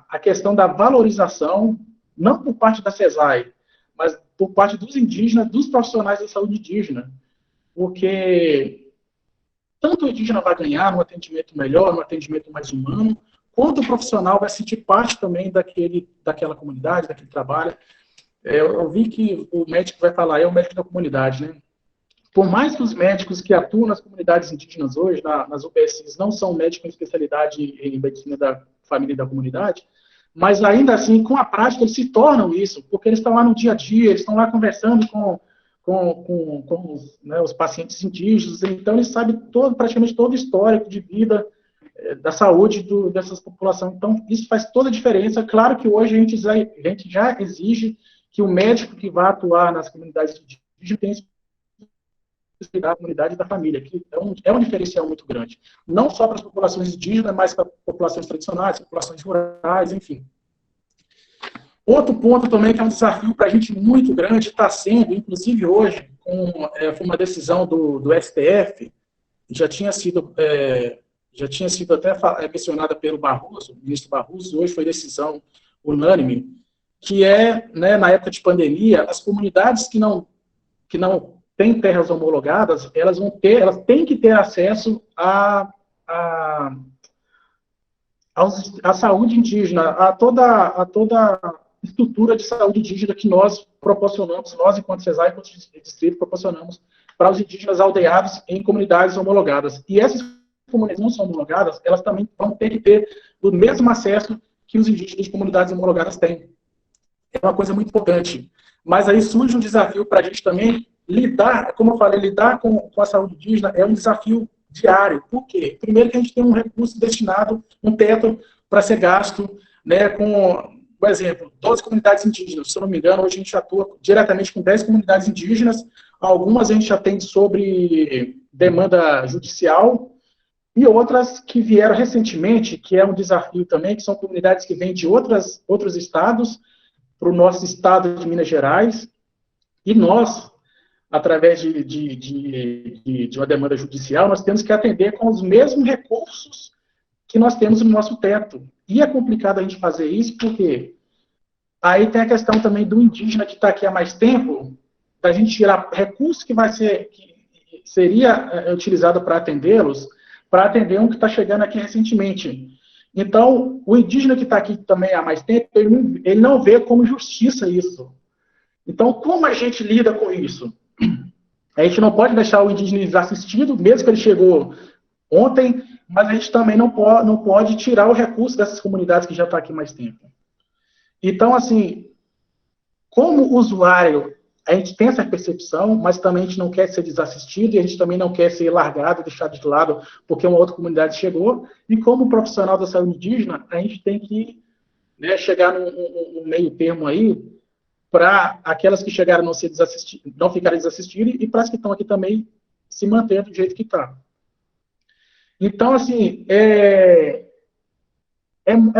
a questão da valorização, não por parte da CESAI, mas por parte dos indígenas, dos profissionais da saúde indígena. Porque tanto o indígena vai ganhar um atendimento melhor, um atendimento mais humano, quanto o profissional vai sentir parte também daquela comunidade, daquele trabalho. Eu vi que o médico vai falar, é o médico da comunidade, né? Por mais que os médicos que atuam nas comunidades indígenas hoje, nas UBSs, não são médicos em especialidade em medicina da família e da comunidade, mas ainda assim, com a prática, eles se tornam isso, porque eles estão lá no dia a dia, eles estão lá conversando com os pacientes indígenas, então eles sabem praticamente todo o histórico de vida, da saúde dessas populações. Então, isso faz toda a diferença. Claro que hoje a gente já exige que o médico que vai atuar nas comunidades indígenas tenha da comunidade e da família, que é um diferencial muito grande. Não só para as populações indígenas, mas para populações tradicionais, populações rurais, enfim. Outro ponto também que é um desafio para a gente muito grande, está sendo, inclusive hoje, foi uma decisão do STF, já tinha sido até mencionada pelo Barroso, o ministro Barroso, hoje foi decisão unânime, que né, na época de pandemia, as comunidades que não têm terras homologadas, elas têm que ter acesso à saúde indígena, a toda estrutura de saúde indígena que nós proporcionamos, nós, enquanto CESAI, enquanto distrito, proporcionamos para os indígenas aldeados em comunidades homologadas. E essas comunidades não são homologadas, elas também vão ter que ter o mesmo acesso que os indígenas de comunidades homologadas têm. É uma coisa muito importante. Mas aí surge um desafio para a gente também lidar, como eu falei, lidar com a saúde indígena é um desafio diário. Por quê? Primeiro que a gente tem um recurso destinado, um teto para ser gasto, né, por exemplo, 12 comunidades indígenas. Se eu não me engano, hoje a gente atua diretamente com 10 comunidades indígenas, algumas a gente atende sobre demanda judicial, e outras que vieram recentemente, que é um desafio também, que são comunidades que vêm de outros estados, para o nosso estado de Minas Gerais, e nós, através de uma demanda judicial, nós temos que atender com os mesmos recursos que nós temos no nosso teto. E é complicado a gente fazer isso porque aí tem a questão também do indígena que está aqui há mais tempo, da gente tirar recurso que seria utilizado para atendê-los, para atender um que está chegando aqui recentemente. Então, o indígena que está aqui também há mais tempo, ele não vê como justiça isso. Então, como a gente lida com isso? A gente não pode deixar o indígena desassistido, mesmo que ele chegou ontem, mas a gente também não pode tirar o recurso dessas comunidades que já estão aqui mais tempo. Então, assim, como usuário, a gente tem essa percepção, mas também a gente não quer ser desassistido e a gente também não quer ser largado, deixado de lado, porque uma outra comunidade chegou. E como profissional da saúde indígena, a gente tem que, né, chegar num meio termo aí, para aquelas que chegaram não ficarem desassistidas e para as que estão aqui também se manter do jeito que está. Então, assim, é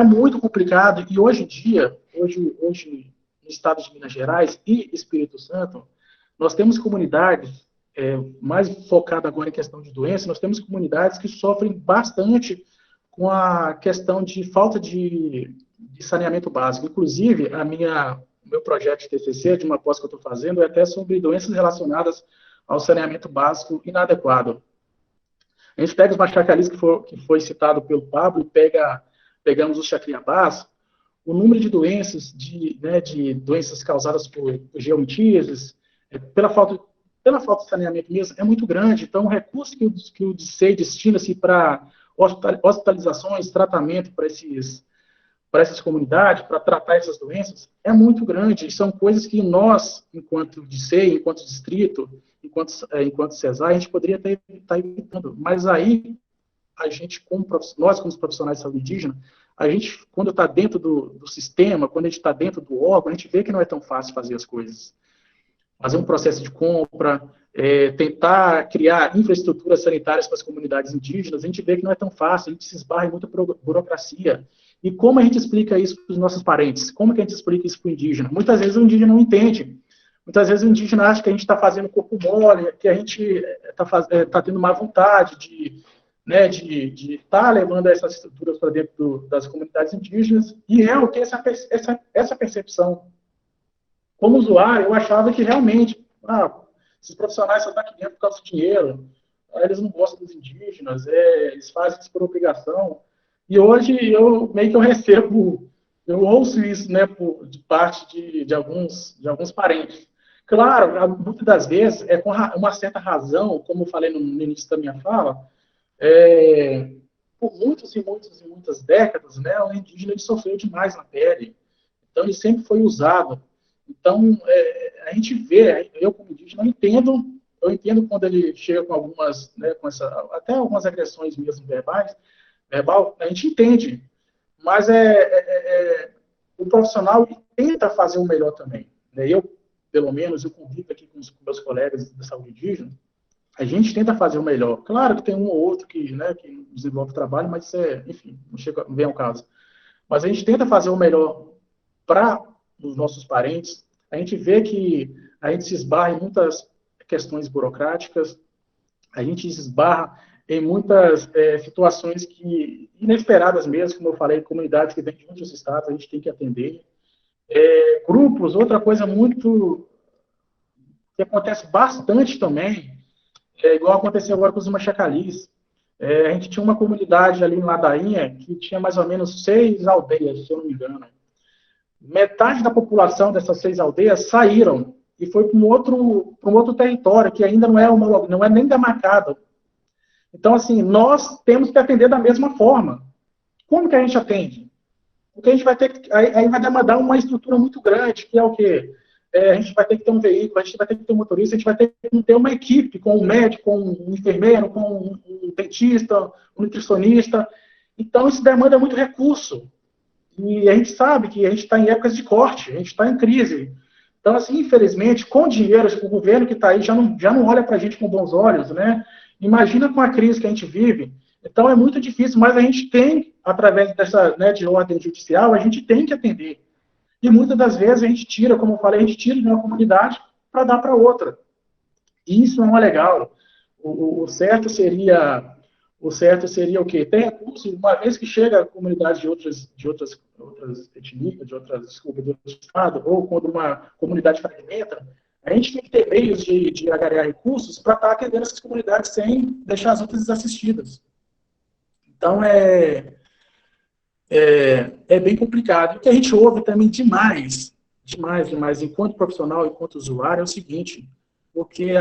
muito complicado e hoje em dia, hoje no estado de Minas Gerais e Espírito Santo, nós temos comunidades, mais focado agora em questão de doença, nós temos comunidades que sofrem bastante com a questão de falta de saneamento básico. Inclusive, o meu projeto de TCC, de uma pós que eu estou fazendo, é até sobre doenças relacionadas ao saneamento básico inadequado. A gente pega os machacalis que foi citado pelo Pablo e pegamos os chacriabás, o número de doenças, de doenças causadas por geomítises, pela falta de saneamento mesmo, é muito grande. Então, o recurso que o DICEI destina-se para hospitalizações, tratamento para essas comunidades, para tratar essas doenças, é muito grande. E são coisas que nós, enquanto DICEI, enquanto distrito, enquanto CESAR, a gente poderia estar evitando. Mas aí, nós, como profissionais de saúde indígena, a gente, quando está dentro do sistema, quando a gente está dentro do órgão, a gente vê que não é tão fácil fazer as coisas. Fazer um processo de compra, tentar criar infraestruturas sanitárias para as comunidades indígenas, a gente vê que não é tão fácil, a gente se esbarra em muita burocracia. E como a gente explica isso para os nossos parentes? Como que a gente explica isso para o indígena? Muitas vezes o indígena não entende. Muitas vezes o indígena acha que a gente está fazendo corpo mole, que a gente está tendo má vontade de estar levando essas estruturas para dentro das comunidades indígenas, e eu tenho essa percepção. Como usuário, eu achava que realmente, esses profissionais só estão aqui dentro por causa do dinheiro, eles não gostam dos indígenas, eles fazem isso por obrigação, e hoje eu recebo, eu ouço isso, né, de parte de alguns parentes. Claro, muitas das vezes, com uma certa razão, como eu falei no início da minha fala, por muitas décadas, né, o indígena ele sofreu demais na pele. Então, ele sempre foi usado. Então, a gente vê, eu como indígena, eu entendo quando ele chega com algumas, né, até algumas agressões mesmo verbal, a gente entende. Mas o profissional tenta fazer o melhor também. Né? Pelo menos, eu convivo aqui com os meus colegas da saúde indígena, a gente tenta fazer o melhor. Claro que tem um ou outro que desenvolve trabalho, mas enfim, não vem ao caso. Mas a gente tenta fazer o melhor para os nossos parentes. A gente vê que a gente se esbarra em muitas questões burocráticas, a gente se esbarra em muitas situações inesperadas mesmo, como eu falei, comunidades que vêm de outros estados, a gente tem que atender. Grupos, outra coisa muito que acontece bastante também, igual aconteceu agora com os machacalis. A gente tinha uma comunidade ali em Ladainha que tinha mais ou menos 6 aldeias, se eu não me engano. Metade da população dessas 6 aldeias saíram e foi para um outro território que ainda não é nem demarcado. Então, assim, nós temos que atender da mesma forma. Como que a gente atende? Porque a gente vai ter que... Aí vai demandar uma estrutura muito grande, que é o quê? A gente vai ter que ter um veículo, a gente vai ter que ter um motorista, a gente vai ter que ter uma equipe com um médico, com um enfermeiro, com um dentista, um nutricionista. Então, isso demanda muito recurso. E a gente sabe que a gente está em épocas de corte, a gente está em crise. Então, assim, infelizmente, com dinheiro, o governo que está aí já não olha para a gente com bons olhos, né? Imagina com a crise que a gente vive. Então, é muito difícil, mas a gente tem, através dessa de ordem judicial, a gente tem que atender. E muitas das vezes a gente tira, como eu falei, a gente tira de uma comunidade para dar para outra. E isso não é legal. O certo seria o certo seria o quê? Tem recurso, uma vez que chega a comunidade de outras etnias, desculpa, de outro estado, ou quando uma comunidade fragmenta, a gente tem que ter meios de agregar recursos para estar atendendo essas comunidades sem deixar as outras desassistidas. Então, é bem complicado. O que a gente ouve também demais, enquanto profissional, enquanto usuário, é o seguinte, porque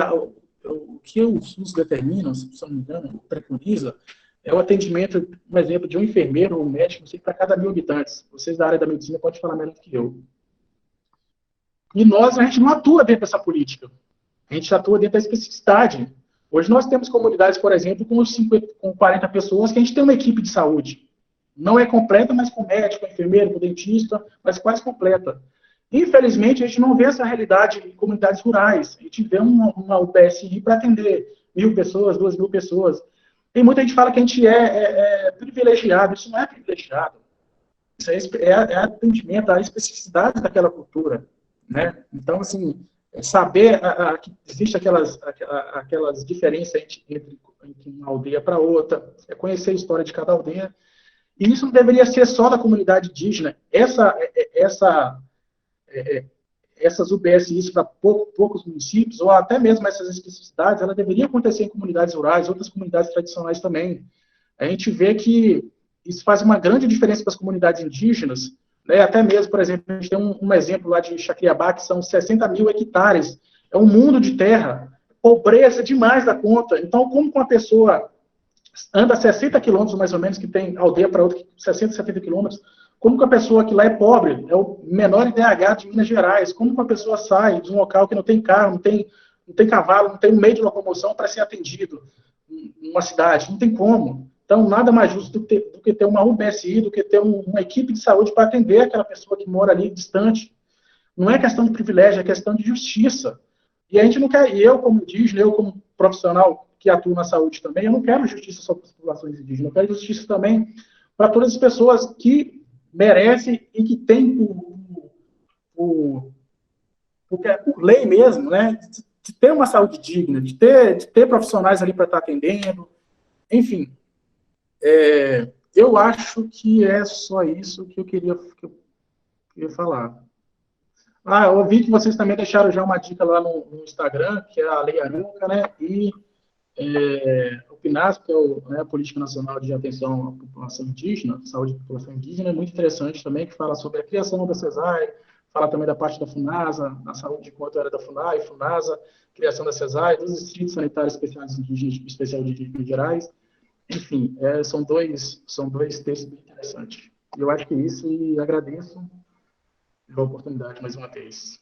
o que o SUS determina, se não me engano, preconiza, é o atendimento, um exemplo, de um enfermeiro ou um médico, não sei, para cada 1.000 habitantes. Vocês da área da medicina podem falar melhor do que eu. E a gente não atua dentro dessa política. A gente atua dentro da especificidade. Hoje nós temos comunidades, por exemplo, com 40 pessoas, que a gente tem uma equipe de saúde. Não é completa, mas com médico, com enfermeiro, com dentista, mas quase completa. Infelizmente, a gente não vê essa realidade em comunidades rurais. A gente vê uma UBSI para atender 1.000 pessoas, 2.000 pessoas. Tem muita gente que fala que a gente é privilegiado. Isso não é privilegiado. Isso é atendimento à especificidade daquela cultura, né? Então, assim, saber que existe aquelas diferenças entre uma aldeia para outra, conhecer a história de cada aldeia. E isso não deveria ser só da comunidade indígena. Essas UBSIs para poucos municípios, ou até mesmo essas especificidades, ela deveria acontecer em comunidades rurais, outras comunidades tradicionais também. A gente vê que isso faz uma grande diferença para as comunidades indígenas, né? Até mesmo, por exemplo, a gente tem um exemplo lá de Chacriabá, que são 60.000 hectares, é um mundo de terra, pobreza demais da conta. Então, como uma pessoa anda 60 quilômetros, mais ou menos, que tem aldeia para outra, 60, 70 quilômetros, como que a pessoa que lá é pobre, é o menor IDH de Minas Gerais, como que uma pessoa sai de um local que não tem carro, não tem cavalo, não tem um meio de locomoção para ser atendido numa cidade? Não tem como. Então, nada mais justo do que ter uma UBSI, do que ter uma equipe de saúde para atender aquela pessoa que mora ali distante. Não é questão de privilégio, é questão de justiça. E a gente não quer, eu como indígena, eu como profissional que atua na saúde também, eu não quero justiça só para as populações indígenas, eu quero justiça também para todas as pessoas que merecem e que têm por lei mesmo, né, de ter uma saúde digna, de ter profissionais ali para estar atendendo, enfim. Eu acho que é só isso que eu queria falar. Eu ouvi que vocês também deixaram já uma dica lá no Instagram, que é a Lei Aranca, né, e o PNASP, que é a Política Nacional de Atenção à População Indígena, Saúde da População Indígena, é muito interessante também, que fala sobre a criação da CESAI, fala também da parte da FUNASA, a saúde enquanto era da FUNAI, FUNASA, criação da CESAI, dos distritos sanitários especiais indígenas, especial de Minas Gerais. Enfim, são dois textos bem interessantes. E eu acho que é isso, e agradeço a oportunidade mais uma vez.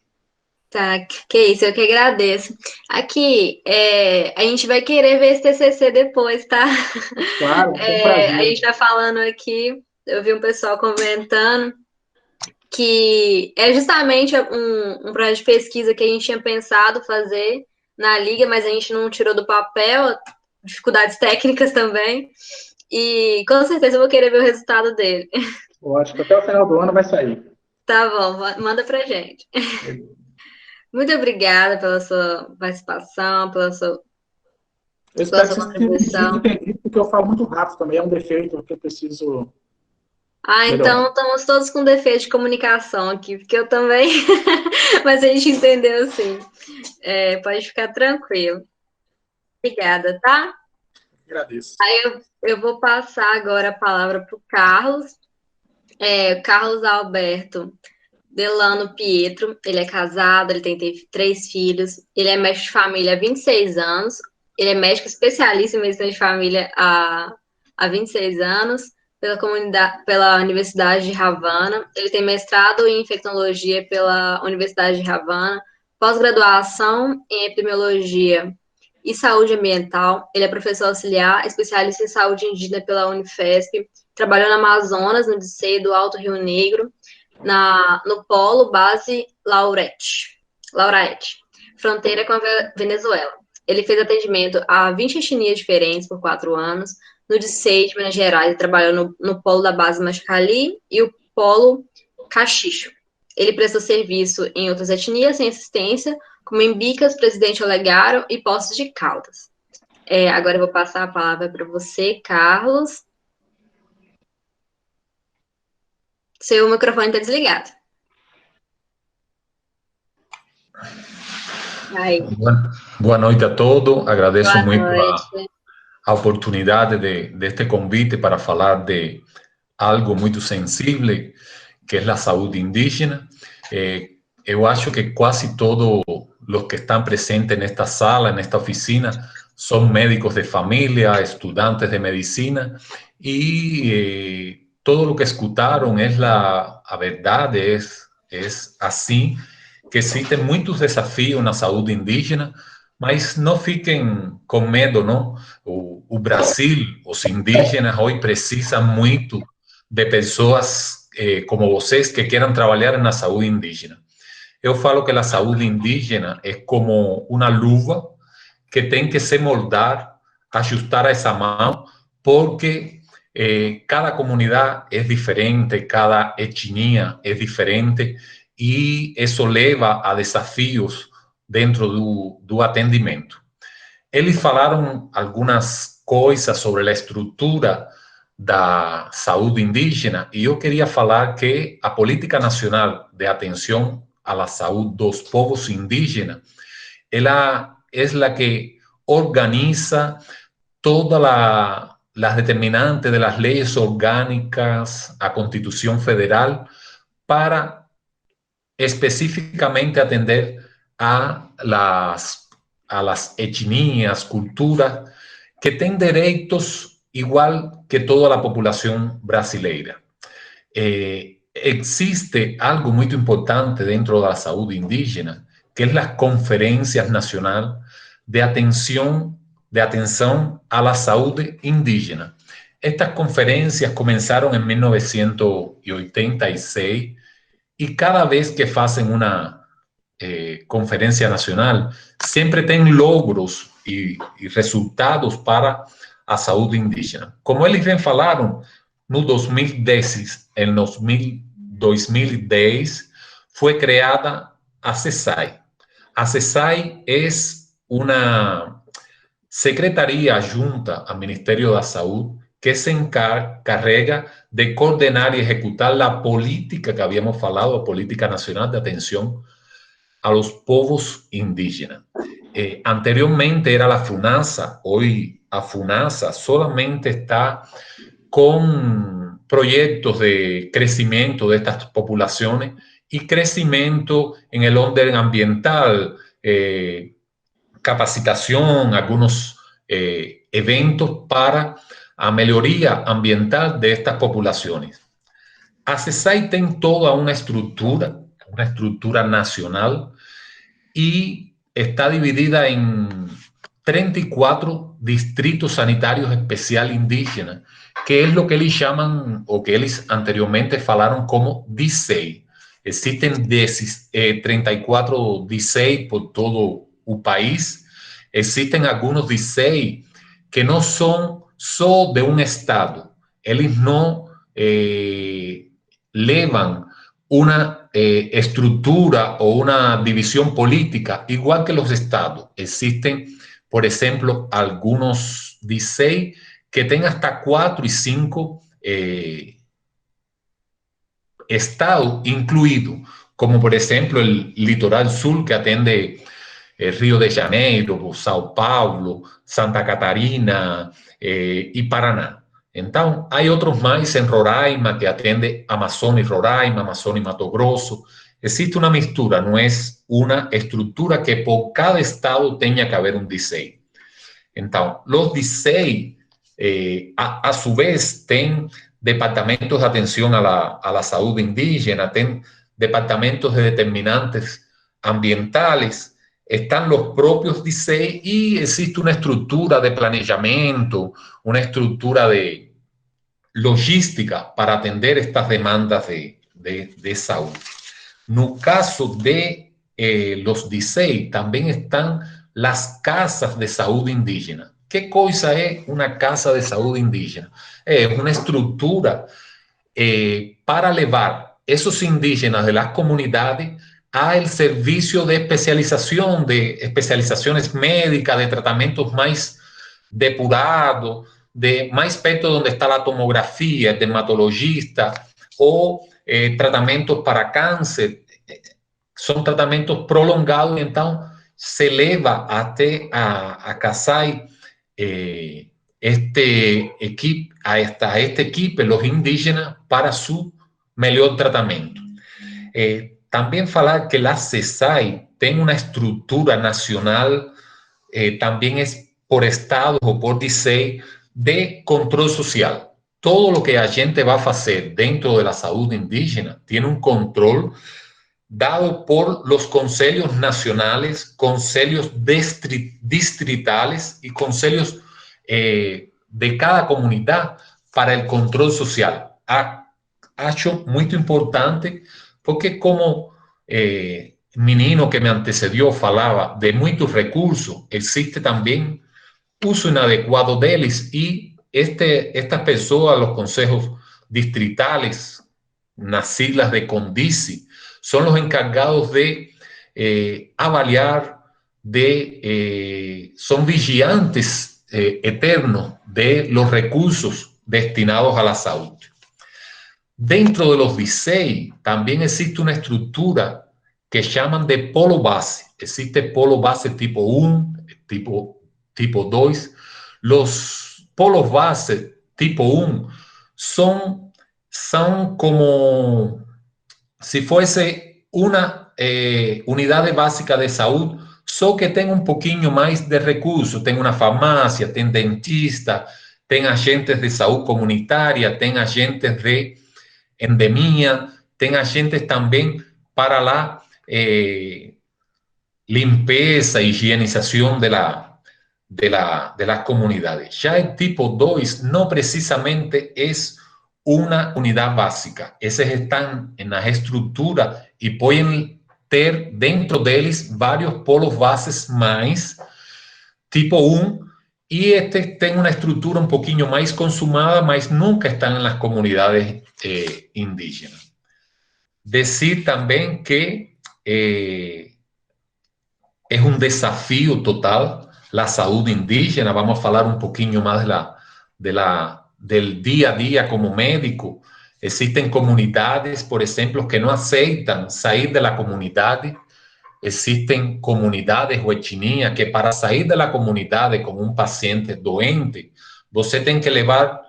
Tá, que isso, eu que agradeço. Aqui, a gente vai querer ver esse TCC depois, tá? Claro, com prazer. A gente tá falando aqui, eu vi um pessoal comentando que é justamente um projeto de pesquisa que a gente tinha pensado fazer na Liga, mas a gente não tirou do papel, dificuldades técnicas também, e com certeza eu vou querer ver o resultado dele. Ótimo, até o final do ano vai sair. Tá bom, manda pra gente. Muito obrigada pela sua participação, pela sua Eu espero que vocês contribuição. tenham entendido, porque eu falo muito rápido também, é um defeito que eu preciso melhorar. Então estamos todos com defeito de comunicação aqui, porque eu também, mas a gente entendeu sim. Pode ficar tranquilo. Obrigada, tá? Agradeço. Aí eu vou passar agora a palavra para o Carlos. Carlos Alberto Delano Pietro, ele é casado, ele tem 3 filhos, ele é médico de família há 26 anos, ele é médico especialista em medicina de família há 26 anos, pela Universidade de Havana, ele tem mestrado em infectologia pela Universidade de Havana, pós-graduação em epidemiologia e saúde ambiental, ele é professor auxiliar, especialista em saúde indígena pela Unifesp, trabalhou no Amazonas, no DCE do Alto Rio Negro, no Polo Base Laurete, fronteira com a Venezuela. Ele fez atendimento a 20 etnias diferentes por 4 anos, no DCE de Minas Gerais, ele trabalhou no Polo da Base Machicali e o Polo Caxixo. Ele prestou serviço em outras etnias sem assistência, como em Bicas, Presidente Olegário e Poços de Caldas. Agora eu vou passar a palavra para você, Carlos. Seu microfone está desligado. Aí. Boa noite a todos. Agradeço Boa muito noite. a oportunidade de este convite para falar de algo muito sensível, que é a saúde indígena. Eu acho que quase todos os que estão presentes nesta sala, nesta oficina, são médicos de família, estudantes de medicina, e todo o que escutaram é a verdade, é assim, que existem muitos desafios na saúde indígena, mas não fiquem com medo, não? O Brasil, os indígenas hoje precisam muito de pessoas como vocês que queiram trabalhar na saúde indígena. Eu falo que a saúde indígena é como uma luva que tem que se moldar, ajustar a essa mão, porque cada comunidade é diferente, cada etnia é diferente, e isso leva a desafios dentro do atendimento. Eles falaram algumas coisas sobre a estrutura da saúde indígena, e eu queria falar que a Política Nacional de Atenção à Saúde dos Povos Indígenas, ela é a que organiza todas las determinantes de las leyes orgánicas, a Constitución Federal, para específicamente atender a las etnias, culturas, que tienen derechos igual que toda la población brasileira. Existe algo muy importante dentro de la salud indígena, que es las conferencias nacionales de atención a la salud indígena. Estas conferencias comenzaron en 1986 y cada vez que hacen una conferencia nacional, siempre tienen logros y resultados para a saúde indígena. Como eles bem falaram, no 2010, em 2010 foi criada a CESAI. A CESAI é uma secretaria junta ao Ministério da Saúde que se encarrega de coordenar e executar a política que havíamos falado, a Política Nacional de Atenção a los povos indígenas. Anteriormente era la FUNASA, hoy a FUNASA solamente está con proyectos de crecimiento de estas poblaciones y crecimiento en el orden ambiental, capacitación, algunos eventos para a mejoría ambiental de estas poblaciones. A CESAI tiene toda una estructura nacional, y está dividida en 34 distritos sanitarios especiales indígenas, que es lo que ellos llaman, o que ellos anteriormente falaron como DICEI. Existen 34 DICEI por todo el país. Existen algunos DICEI que no son solo de un estado. Ellos no llevan una estructura o una división política igual que los estados. Existen, por ejemplo, algunos DICEI que tienen hasta 4 y 5 estados incluidos, como por ejemplo el Litoral Sur, que atiende Río de Janeiro, Sao Paulo, Santa Catarina y Paraná. Entonces, hay otros más en Roraima que atiende Amazonas y Roraima, Amazonas y Mato Grosso. Existe una mistura, no es una estructura que por cada estado tenga que haber un DICEI. Entonces, los DICEI, a su vez, tienen departamentos de atención a la salud indígena, tienen departamentos de determinantes ambientales, están los propios DICEI y existe una estructura de planeamiento, una estructura de logística para atender estas demandas de salud. No caso de los DICEI, también están las casas de salud indígena. ¿Qué cosa es una casa de salud indígena? Es una estructura para llevar esos indígenas de las comunidades al servicio de especialización, de especializaciones médicas, de tratamientos más depurado, de mais perto onde está a tomografia, dermatologista, ou tratamentos para câncer, são tratamentos prolongados, então se leva até a CASAI esta equipe, los indígenas, para su melhor tratamento. Também falar que a CESAI tem uma estrutura nacional, também é por estados ou por DICEI, de controle social. Todo o que a gente vai fazer dentro da saúde indígena tem um controle dado por los conselhos nacionales, conselhos distritales y conselhos de cada comunidad para el control social. Acho muito importante, porque como menino que me antecedió falava de muitos recursos, existe também uso inadequado deles, y estas pessoas, los consejos distritales, nas siglas de CONDICI, son los encargados de avaliar, son vigilantes eternos de los recursos destinados a la salud. Dentro de los DICEI también existe una estructura que llaman de polo base. Existe polo base tipo 1, tipo 2. Los polos base tipo 1 son como si fuese una unidad básica de salud, só que tem um pouquinho mais de recursos. Tem uma farmácia, tem dentista, tem agentes de saúde comunitária, tem agentes de endemia, tem agentes também para a limpeza e higienização de las comunidades. Ya el tipo 2 no precisamente es una unidad básica. Esos están en la estructura y pueden tener dentro de ellos varios polos bases más tipo 1, y tiene una estructura un poquito más consumada, mas nunca están en las comunidades indígenas. Decir también que es un desafío total la salud indígena. Vamos a hablar un poquito más del día a día como médico. Existen comunidades, por ejemplo, que no aceptan salir de la comunidad. Existen comunidades o etnias que para salir de la comunidad con un paciente doente, você tem que levar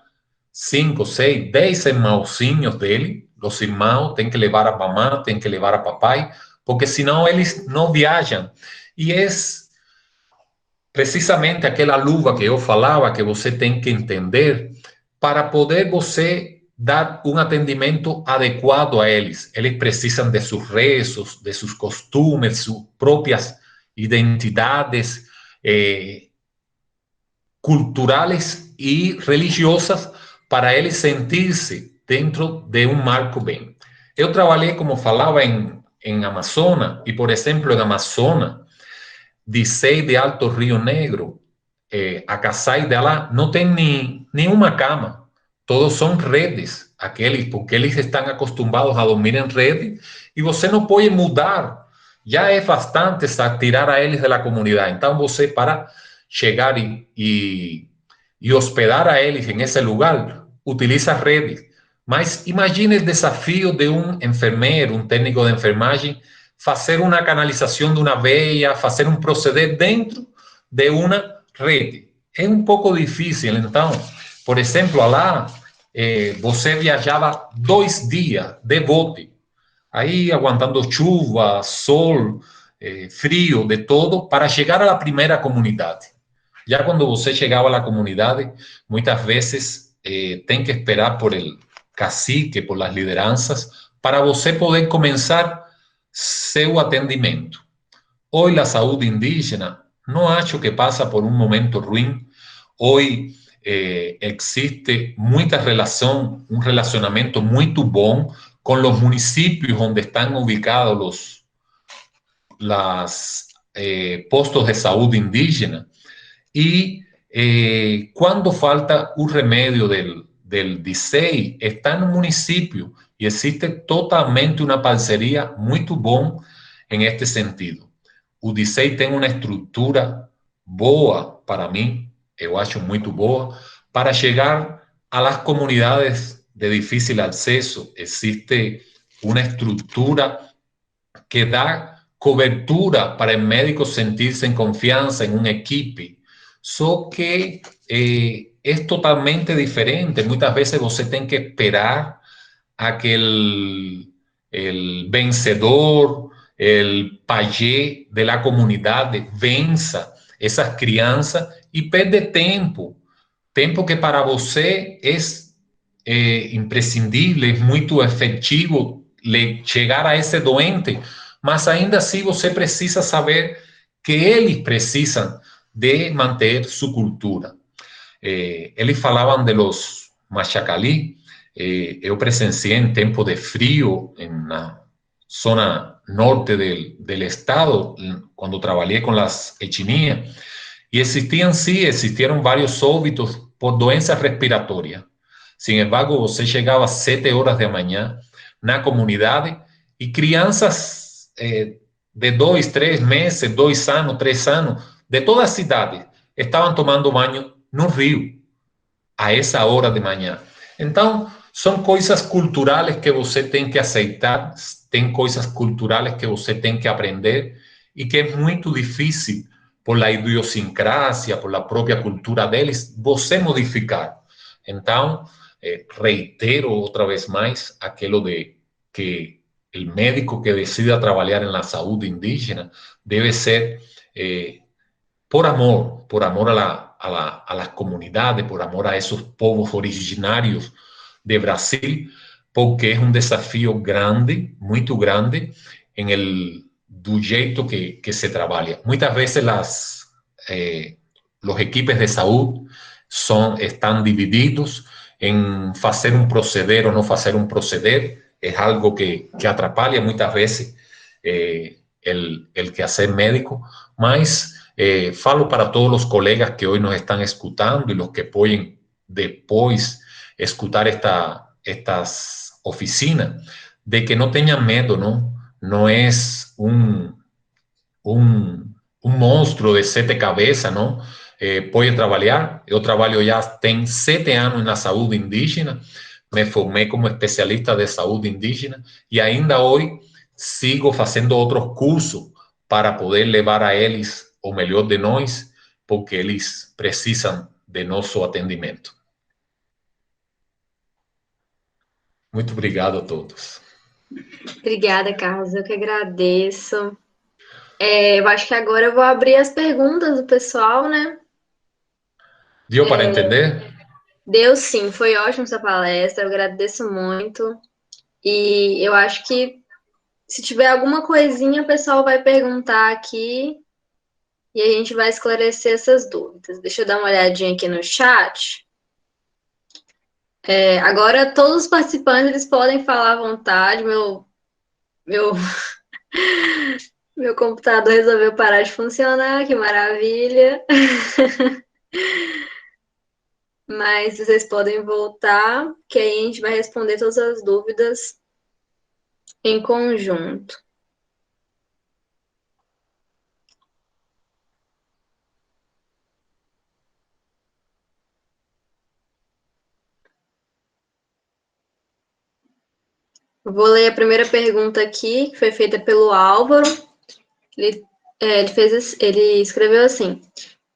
5, 6, 10 irmãozinhos dele. Los irmãos tem que levar a mamá, tem que levar a papai, porque senão eles não viajam. E é precisamente aquela luva que eu falava que você tem que entender para poder você dar um atendimento adequado a eles. Eles precisam de seus rezos, de seus costumes, suas próprias identidades culturais e religiosas para eles sentir-se dentro de um marco bem. Eu trabalhei, como falava, em Amazonas, e, por exemplo, em Amazonas, DICEI de Alto Rio Negro, a CASAI de lá, não tem nenhuma cama. Todos são redes, porque eles estão acostumados a dormir em rede, e você não pode mudar. Já é bastante tirar a eles da comunidade. Então, você, para chegar e hospedar a eles em esse lugar, utiliza redes. Mas imagine o desafio de um enfermeiro, um técnico de enfermagem, fazer uma canalização de uma veia, fazer um proceder dentro de uma rede. É um pouco difícil. Então, por exemplo, lá, você viajava 2 dias de bote, aí aguantando chuva, sol, frio, de todo, para chegar à primeira comunidade. Já quando você chegava à comunidade, muitas vezes tem que esperar por el cacique, por las lideranças, para você poder começar seu atendimento. Hoje, a saúde indígena, não acho que passa por um momento ruim. Hoje, existe muita relação, um relacionamento muito bom com os municípios onde estão ubicados os postos de saúde indígena, e quando falta o remédio del DICEI, está no município, e existe totalmente uma parceria muito bom em este sentido. O DICEI tem uma estrutura boa para mim, eu acho muito boa, para chegar a las comunidades de difícil acceso. Existe una estructura que da cobertura para el médico sentirse en confianza en un equipo, só que es totalmente diferente. Muchas veces você tem que esperar a que el vencedor, el pajé de la comunidad venza esas crianças e perde tempo. Tempo que para você é imprescindível, é muito efetivo chegar a esse doente, mas ainda assim você precisa saber que eles precisam de manter sua cultura. Eles falavam de los machacalí. Eu presenciei em tempo de frio na zona norte del estado, quando trabalhei com as etnias, e existieron varios óbitos por doenças respiratórias. Sin embargo, você chegava às 7 horas da manhã na comunidade e crianças de 2, 3 meses, 2 anos, 3 anos, de toda a cidade, estavam tomando banho no rio a essa hora de manhã. Então, são coisas culturais que você tem que aceitar, tem coisas culturais que você tem que aprender e que é muito difícil por la idiosincrasia, por la própria cultura deles, você modificar. Então, reitero outra vez mais aquilo de que o médico que decida trabalhar na saúde indígena deve ser por amor a las comunidades, por amor a esos povos originarios de Brasil, porque es un desafío grande, muy grande, do jeito que se trabalha. Muitas vezes los equipos de saúde están divididos en fazer um proceder ou não fazer um proceder. É algo que atrapalha muitas vezes el quehacer médico, mas falo para todos los colegas que hoy nos están escutando y los que pueden después escutar estas oficinas, de que no tengan miedo, ¿no? No es un monstruo de 7 cabezas, ¿no? Pode trabalhar. Eu trabalho já tem 7 anos na saúde indígena, me formei como especialista de saúde indígena e ainda hoje sigo fazendo outros cursos para poder levar a eles o melhor de nós, porque eles precisam de nosso atendimento. Muito obrigado a todos. Obrigada, Carlos. Eu que agradeço. Eu acho que agora eu vou abrir as perguntas do pessoal, né? Deu para entender? Deu sim, foi ótima essa palestra, eu agradeço muito. E eu acho que se tiver alguma coisinha, o pessoal vai perguntar aqui e a gente vai esclarecer essas dúvidas. Deixa eu dar uma olhadinha aqui no chat. Agora, todos os participantes eles podem falar à vontade. Meu computador resolveu parar de funcionar, que maravilha. Mas vocês podem voltar, que aí a gente vai responder todas as dúvidas em conjunto. Eu vou ler a primeira pergunta aqui, que foi feita pelo Álvaro. Ele escreveu assim: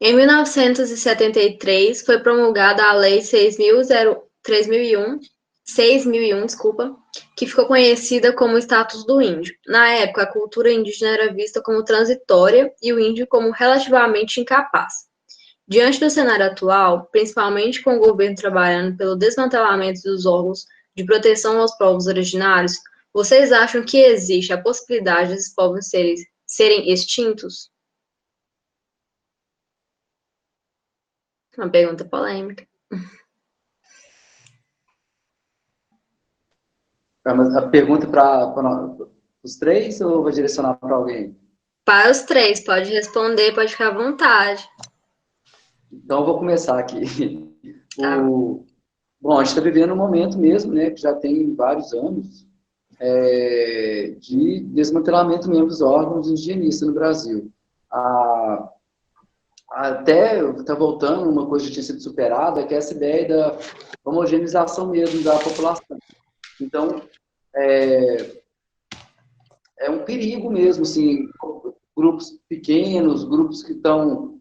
em 1973 foi promulgada a Lei 6.001, que ficou conhecida como Status do Índio. Na época, a cultura indígena era vista como transitória e o índio como relativamente incapaz. Diante do cenário atual, principalmente com o governo trabalhando pelo desmantelamento dos órgãos de proteção aos povos originários, vocês acham que existe a possibilidade desses povos serem extintos? Uma pergunta polêmica. Mas a pergunta para os 3 ou vai direcionar para alguém? Para os 3, pode responder, pode ficar à vontade. Então, eu vou começar aqui. Tá. Bom, a gente está vivendo um momento mesmo, né, que já tem vários anos, de desmantelamento mesmo dos órgãos indigenistas no Brasil. A até está voltando uma coisa que tinha sido superada, que é essa ideia da homogeneização mesmo da população. Então, é um perigo mesmo, assim, grupos pequenos, grupos que estão,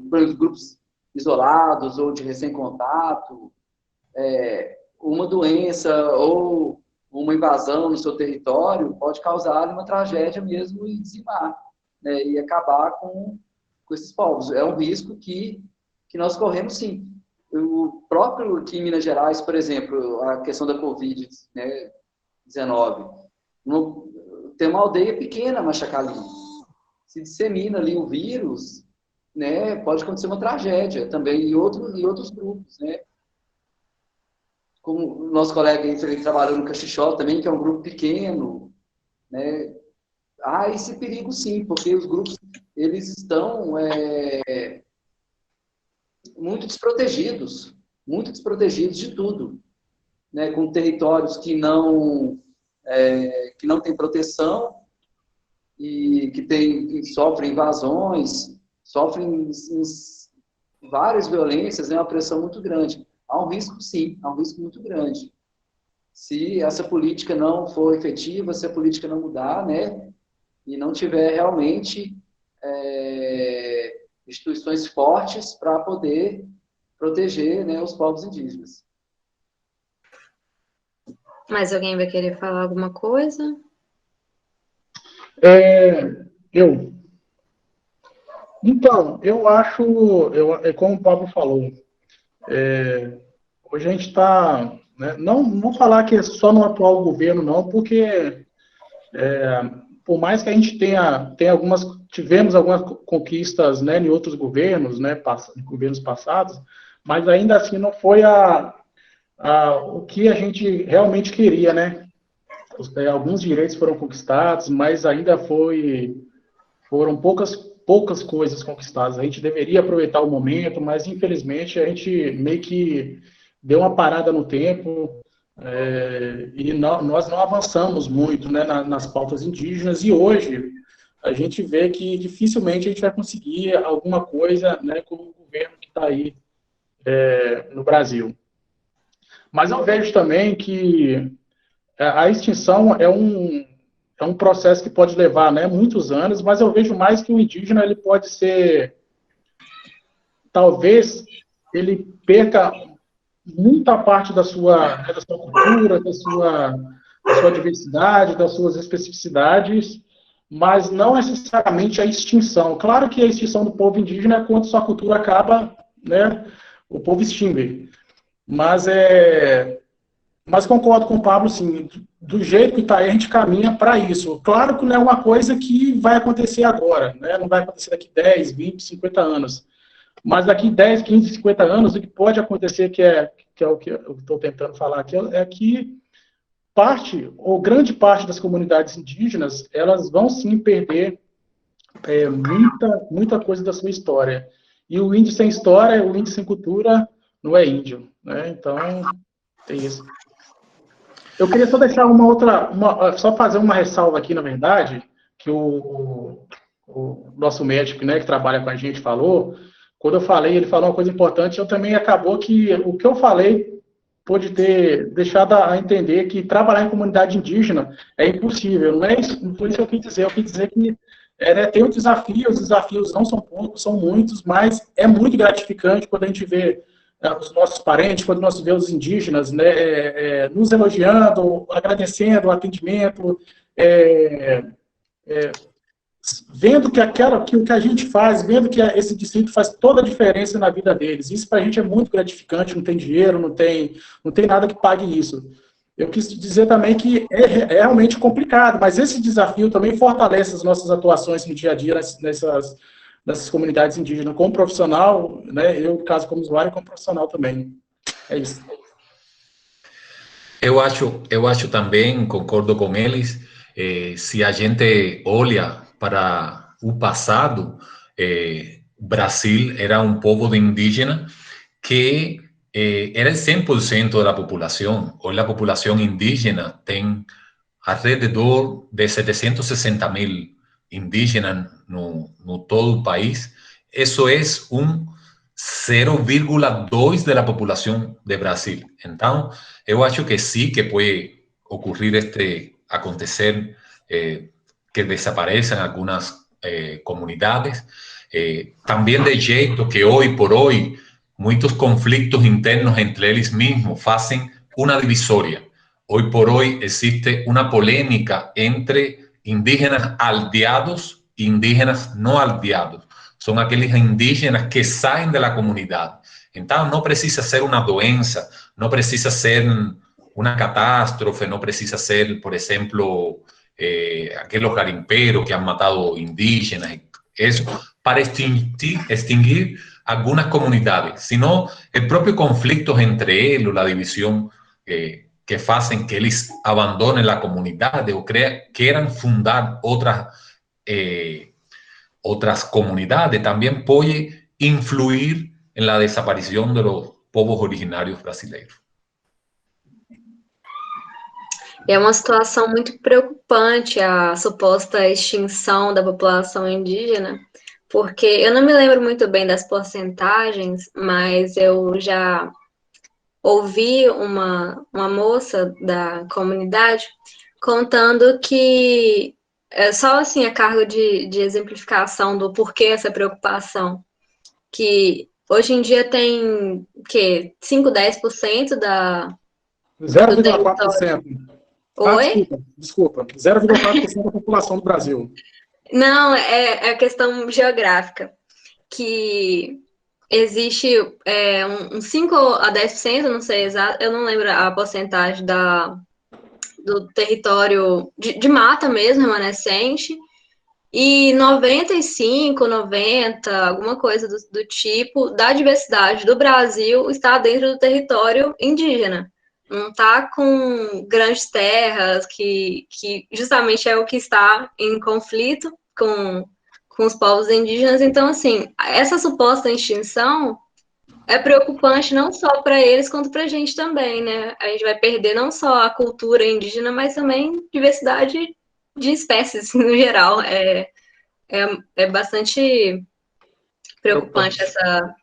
grupos isolados ou de recém-contato, uma doença ou uma invasão no seu território pode causar uma tragédia mesmo e dizimar, né, e acabar com esses povos. É um risco que nós corremos, sim. O próprio aqui em Minas Gerais, por exemplo, a questão da Covid, né, 19, tem uma aldeia pequena, Machacalinho. Se dissemina ali o vírus, né, pode acontecer uma tragédia também em outros grupos, né? Como o nosso colega que trabalhou no Caxixó também, que é um grupo pequeno, né? Há esse perigo, sim, porque os grupos eles estão muito desprotegidos de tudo, né? Com territórios que não têm proteção e que sofrem invasões, sofrem várias violências, né? Uma pressão muito grande. Há um risco, sim, há um risco muito grande. Se essa política não for efetiva, se a política não mudar, né? E não tiver realmente instituições fortes para poder proteger, né, os povos indígenas. Mais alguém vai querer falar alguma coisa? Então, eu acho, como o Pablo falou, hoje a gente está, né, não vou falar que é só no atual governo, não, porque por mais que a gente tivemos algumas conquistas, né, em outros governos, né, governos passados, mas ainda assim não foi o que a gente realmente queria, né? Alguns direitos foram conquistados, mas ainda foram poucas coisas conquistadas. A gente deveria aproveitar o momento, mas infelizmente a gente meio que deu uma parada no tempo, e nós não avançamos muito, né, nas pautas indígenas, e hoje a gente vê que dificilmente a gente vai conseguir alguma coisa, né, com o governo que está aí no Brasil. Mas eu vejo também que a extinção é um processo que pode levar, né, muitos anos, mas eu vejo mais que o indígena ele pode ser, talvez ele perca muita parte da sua cultura, da sua diversidade, das suas especificidades, mas não necessariamente a extinção. Claro que a extinção do povo indígena é quando sua cultura acaba, né, o povo extingue. Mas concordo com o Pablo, sim, do jeito que está aí, a gente caminha para isso. Claro que não é uma coisa que vai acontecer agora, né? Não vai acontecer daqui 10, 20, 50 anos. Mas daqui 10, 15, 50 anos, o que pode acontecer, que é o que eu estou tentando falar aqui, é que parte, ou grande parte das comunidades indígenas, elas vão sim perder muita coisa da sua história. E o índio sem história, o índio sem cultura, não é índio, né? Então, é isso. Eu queria só deixar só fazer uma ressalva aqui, na verdade, que o nosso médico, né, que trabalha com a gente, falou. Quando eu falei, ele falou uma coisa importante, eu também acabou que o que eu falei pode ter deixado a entender que trabalhar em comunidade indígena é impossível. Não foi isso que eu quis dizer. Eu quis dizer que tem os desafios não são poucos, são muitos, mas é muito gratificante quando a gente vê os nossos parentes, quando nós vemos os indígenas, né, nos elogiando, agradecendo o atendimento, vendo que o que a gente faz, vendo que esse distrito faz toda a diferença na vida deles. Isso para a gente é muito gratificante, não tem dinheiro, não tem nada que pague isso. Eu quis dizer também que é realmente complicado, mas esse desafio também fortalece as nossas atuações no dia a dia nessas comunidades indígenas, como profissional, né? Eu, no caso, como usuário, como profissional também. É isso. Eu acho também, concordo com eles, se a gente olha para o passado, Brasil era um povo de indígena que era 100% da população. Hoje a população indígena tem alrededor de 760 mil indígenas no todo o país. eso es un 0,2 de la población de Brasil. Então, eu acho que sí que puede ocurrir acontecer que desaparecen algunas comunidades. También de jeito que hoy por hoy muchos conflictos internos entre ellos mismos hacen una divisoria. Hoy por hoy existe una polémica entre indígenas aldeados e indígenas no aldeados. Son aqueles indígenas que saem da comunidade. Então, não precisa ser uma doença, não precisa ser uma catástrofe, não precisa ser, por exemplo, aqueles garimpeiros que han matado indígenas, isso, para extinguir algumas comunidades, senão o próprio conflito entre eles, a divisão que fazem que eles abandonem a comunidade ou queiram fundar otras comunidades, también puede influir en la desaparición de los povos originários brasileiros. É uma situação muito preocupante a suposta extinção da população indígena, porque eu não me lembro muito bem das porcentagens, mas eu já ouvi uma moça da comunidade contando que só assim a cargo de exemplificação do porquê essa preocupação, que hoje em dia tem que 5, 10% da 0,4%. Oi? Desculpa. 0,4% da população do Brasil. Não, é a questão geográfica, que existe uns 5 a 10%, não sei exato, eu não lembro a porcentagem do território de mata mesmo, remanescente, e 95, 90, alguma coisa do tipo, da diversidade do Brasil está dentro do território indígena. Não está com grandes terras, que justamente é o que está em conflito com os povos indígenas. Então, assim, essa suposta extinção é preocupante não só para eles, quanto para a gente também, né? A gente vai perder não só a cultura indígena, mas também diversidade de espécies no geral. É bastante preocupante essa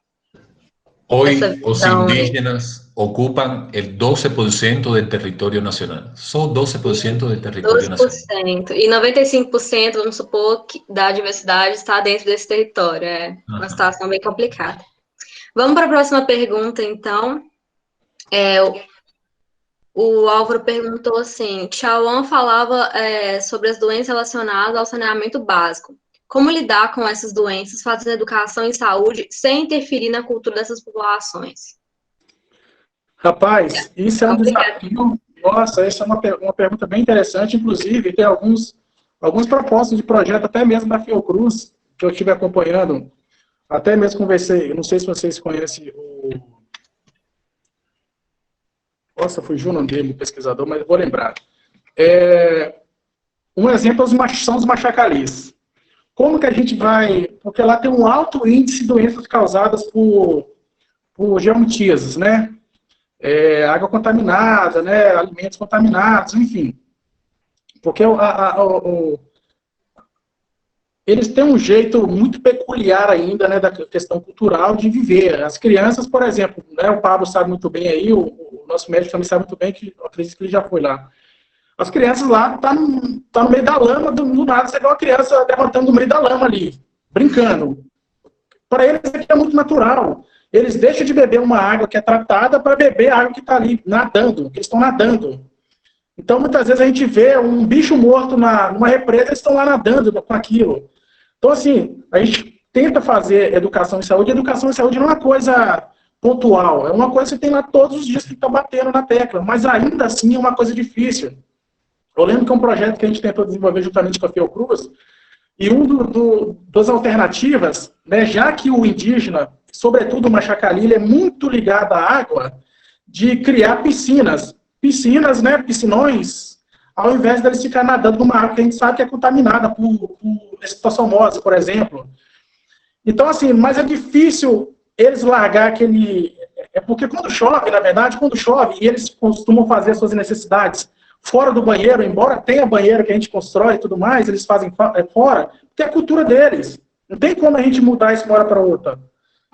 Hoy os indígenas ocupan el 12% del territorio nacional. Só 12% del territorio 12%, nacional. E 95%, vamos supor, da diversidade está dentro desse território. É uma situação bem complicada. Vamos para a próxima pergunta, então. O Álvaro perguntou assim, Chauan falava sobre as doenças relacionadas ao saneamento básico. Como lidar com essas doenças, fazendo educação em saúde sem interferir na cultura dessas populações? Rapaz, isso é um desafio. Nossa, essa é uma pergunta bem interessante. Inclusive, tem alguns propostas de projeto, até mesmo da Fiocruz, que eu estive acompanhando. Até mesmo conversei, não sei se vocês conhecem o... Nossa, fugiu o nome dele, pesquisador, mas vou lembrar. Um exemplo são os machacalis. Como que a gente vai... Porque lá tem um alto índice de doenças causadas por geomítias, né? Água contaminada, né? Alimentos contaminados, enfim. Porque eles têm um jeito muito peculiar ainda, né, da questão cultural de viver. As crianças, por exemplo, né, o Pablo sabe muito bem aí, o nosso médico também sabe muito bem, que eu acredito que ele já foi lá. As crianças lá tá no meio da lama, do nada você vê uma criança levantando no meio da lama ali, brincando. Para eles isso aqui é muito natural. Eles deixam de beber uma água que é tratada para beber a água que está ali nadando, que eles estão nadando. Então, muitas vezes a gente vê um bicho morto numa represa, eles estão lá nadando com aquilo. Então, assim, a gente tenta fazer educação em saúde. Educação em saúde não é uma coisa pontual, é uma coisa que você tem lá todos os dias que está batendo na tecla, mas ainda assim é uma coisa difícil. Eu lembro que é um projeto que a gente tentou desenvolver juntamente com a Fiocruz, e das alternativas, né, já que o indígena, sobretudo o machacali, ele é muito ligado à água, de criar piscinas, né, piscinões, ao invés deles ficar nadando numa água que a gente sabe que é contaminada por citosomose, por exemplo. Então, assim, mas é difícil eles largar aquele... porque quando chove, na verdade, e eles costumam fazer as suas necessidades fora do banheiro, embora tenha banheiro que a gente constrói e tudo mais, eles fazem fora, porque é a cultura deles. Não tem como a gente mudar isso de uma hora para outra.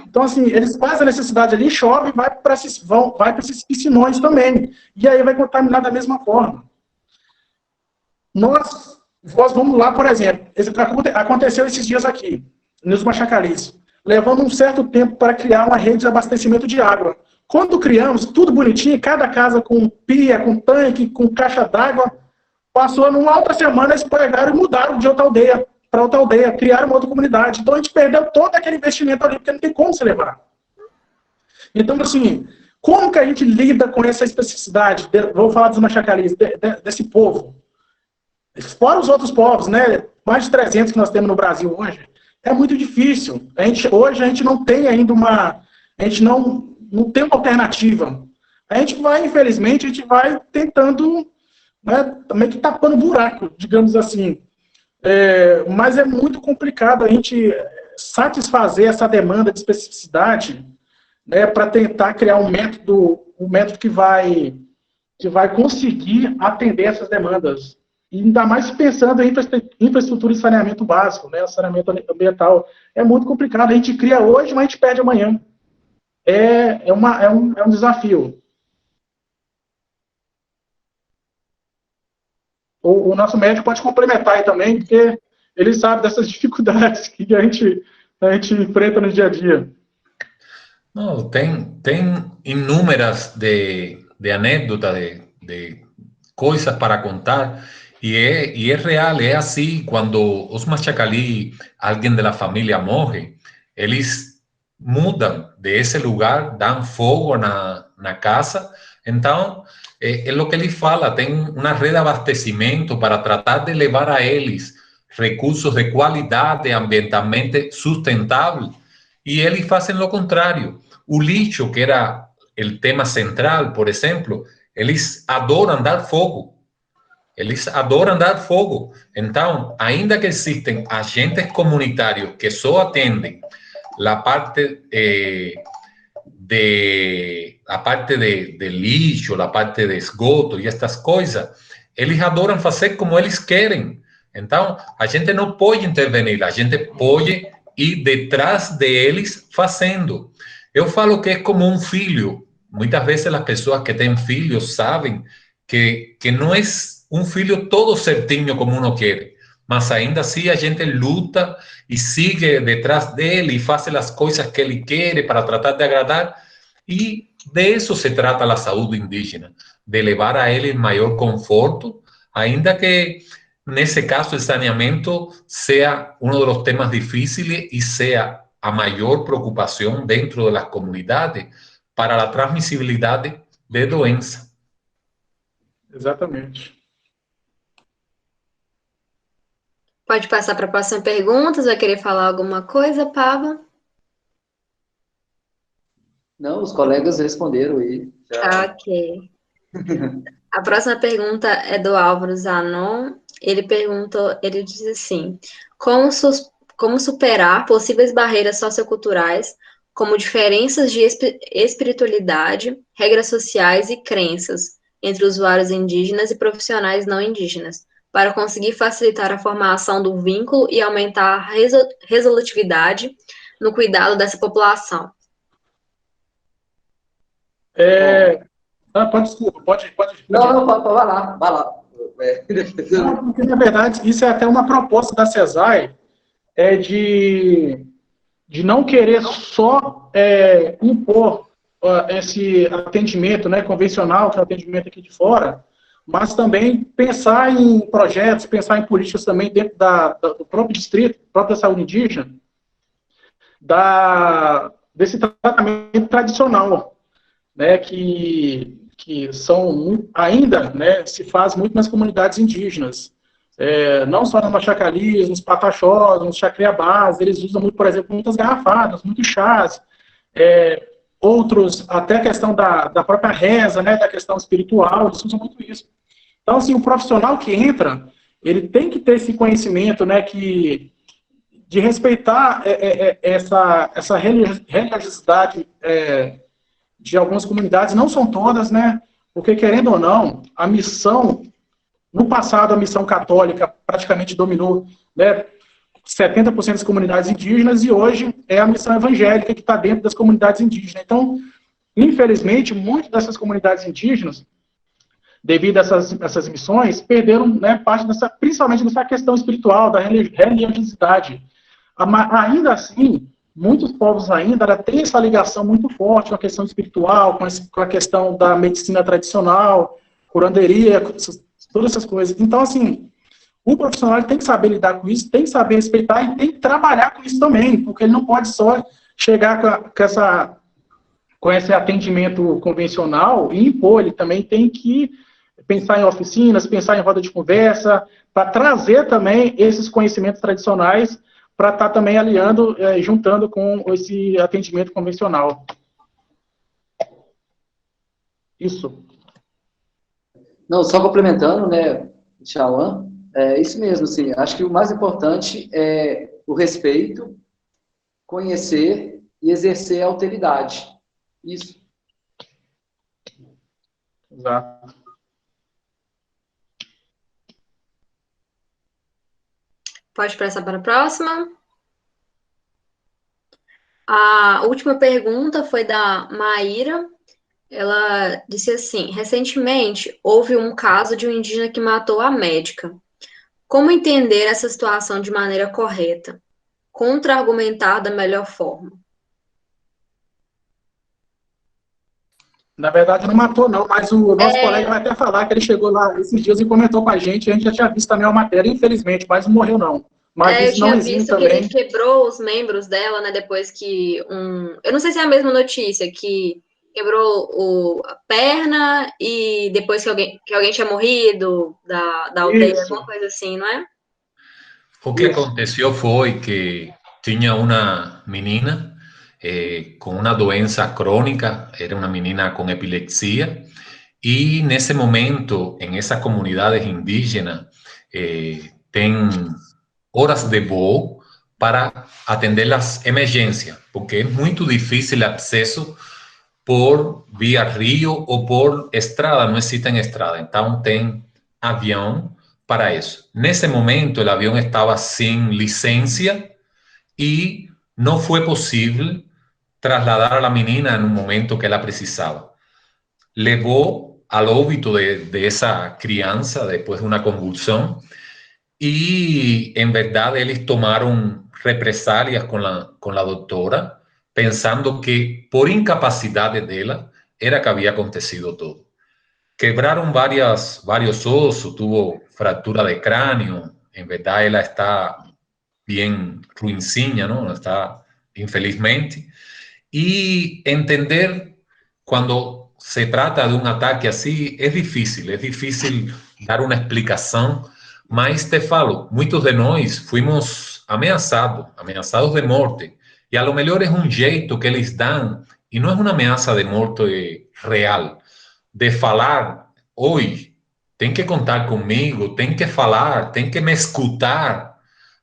Então, assim, eles fazem a necessidade ali, chove, vai para esses piscinões também. E aí vai contaminar da mesma forma. Nós vamos lá, por exemplo, aconteceu esses dias aqui, nos Machacalis. Levamos um certo tempo para criar uma rede de abastecimento de água. Quando criamos, tudo bonitinho, cada casa com pia, com tanque, com caixa d'água, passou numa outra semana, eles pegaram e mudaram de outra aldeia para outra aldeia, criaram uma outra comunidade. Então a gente perdeu todo aquele investimento ali, porque não tem como se levar. Então, assim, como que a gente lida com essa especificidade? Vou falar dos Machacalis, desse povo. Fora os outros povos, né? Mais de 300 que nós temos no Brasil hoje. É muito difícil. Hoje a gente não tem ainda a gente não tem uma alternativa. A gente vai, infelizmente, tentando, né, meio que tapando buraco, digamos assim. Mas é muito complicado a gente satisfazer essa demanda de especificidade, né, para tentar criar um método que vai conseguir atender essas demandas. E ainda mais pensando em infraestrutura de saneamento básico, né, saneamento ambiental. É muito complicado. A gente cria hoje, mas a gente perde amanhã. É um desafio. O nosso médico pode complementar aí também, porque ele sabe dessas dificuldades que a gente enfrenta no dia a dia. Não, tem inúmeras de anécdotas, de coisas para contar, e é real, é assim, quando os Machacalí, alguém da família morre, eles mudam de esse lugar, dão fogo na casa, então, é o que ele fala, tem uma rede de abastecimento para tratar de levar a eles recursos de qualidade, ambientalmente sustentável, e eles fazem o contrário. O lixo, que era o tema central, por exemplo, eles adoram dar fogo. Eles adoram dar fogo. Então, ainda que existem agentes comunitários que só atendem a parte de lixo, a parte de esgoto e estas coisas, eles adoram fazer como eles querem. Então, a gente não pode intervenir, a gente pode ir detrás deles fazendo. Eu falo que é como um filho. Muitas vezes as pessoas que têm filhos sabem que não é um filho todo certinho como uno quer, mas ainda assim a gente luta e sigue detrás dele e faz as coisas que ele quer para tratar de agradar, e de isso se trata a saúde indígena, de levar a ele maior conforto, ainda que nesse caso o saneamento seja um dos temas difíceis e seja a maior preocupação dentro das comunidades para a transmissibilidade de doença. Exatamente. Pode passar para a próxima pergunta. Você vai querer falar alguma coisa, Pablo? Não, os colegas responderam aí. Já. Ok. A próxima pergunta é do Álvaro Zanon. Ele diz assim: como superar possíveis barreiras socioculturais, como diferenças de espiritualidade, regras sociais e crenças entre usuários indígenas e profissionais não indígenas, para conseguir facilitar a formação do vínculo e aumentar a resolutividade no cuidado dessa população? Desculpa, pode. Não, vai lá. Não, porque, na verdade, isso é até uma proposta da CESAI, de não querer só impor esse atendimento, né, convencional, que é o atendimento aqui de fora, mas também pensar em projetos, pensar em políticas também dentro do próprio distrito, própria saúde indígena, desse tratamento tradicional, né, que são ainda, né, se faz muito nas comunidades indígenas, não só nos Machacalis, nos Pataxós, nos Chacreabás, eles usam muito, por exemplo, muitas garrafadas, muitos chás, outros, até a questão da própria reza, né, da questão espiritual, eles usam muito isso. Então, assim, o profissional que entra, ele tem que ter esse conhecimento, né, de respeitar essa religiosidade de algumas comunidades, não são todas, né, porque, querendo ou não, a missão, no passado, a missão católica praticamente dominou, né, 70% das comunidades indígenas, e hoje é a missão evangélica que está dentro das comunidades indígenas. Então, infelizmente, muitas dessas comunidades indígenas, devido a essas missões, perderam, né, parte principalmente dessa questão espiritual, da religiosidade. Ainda assim, muitos povos ainda têm essa ligação muito forte com a questão espiritual, com a questão da medicina tradicional, curanderia, todas essas coisas. Então, assim, o profissional tem que saber lidar com isso, tem que saber respeitar e tem que trabalhar com isso também, porque ele não pode só chegar com esse atendimento convencional e impor, ele também tem que pensar em oficinas, pensar em roda de conversa, para trazer também esses conhecimentos tradicionais, para estar também aliando, juntando com esse atendimento convencional. Isso. Não, só complementando, né, Chauan, é isso mesmo, assim, acho que o mais importante é o respeito, conhecer e exercer a alteridade. Isso. Exato. Pode passar para a próxima. A última pergunta foi da Maíra. Ela disse assim: recentemente houve um caso de um indígena que matou a médica. Como entender essa situação de maneira correta? Contra-argumentar da melhor forma. Na verdade, não matou, não, mas o nosso colega vai até falar que ele chegou lá esses dias e comentou com a gente já tinha visto também a matéria, infelizmente, mas não morreu, não. Mas isso não exime também. Eu tinha visto que ele quebrou os membros dela, né, depois que Eu não sei se é a mesma notícia, que quebrou a perna e depois que alguém tinha morrido da aldeia, alguma coisa assim, não é? O que aconteceu foi que tinha uma menina com uma doença crônica, era uma menina com epilepsia, e nesse momento, em essas comunidades indígenas, tem horas de voo para atender as emergências, porque é muito difícil o acesso por via rio ou por estrada, não existe estrada, então tem avião para isso. Nesse momento, o avião estava sem licença e não foi possível trasladar a menina no momento que ela precisava. Levou ao óbito de essa criança depois de uma convulsão e, em verdade, eles tomaram represálias com a doutora, pensando que, por incapacidade dela, era que havia acontecido tudo. Quebraram vários ossos, tuvo fratura de crânio, em verdade ela está bem ruinzinha, não? Está, infelizmente. E entender, quando se trata de um ataque assim, é difícil dar uma explicação, mas te falo, muitos de nós fomos ameaçados de morte, e a lo melhor é um jeito que eles dão, e não é uma ameaça de morte real, de falar: oi, tem que contar comigo, tem que falar, tem que me escutar,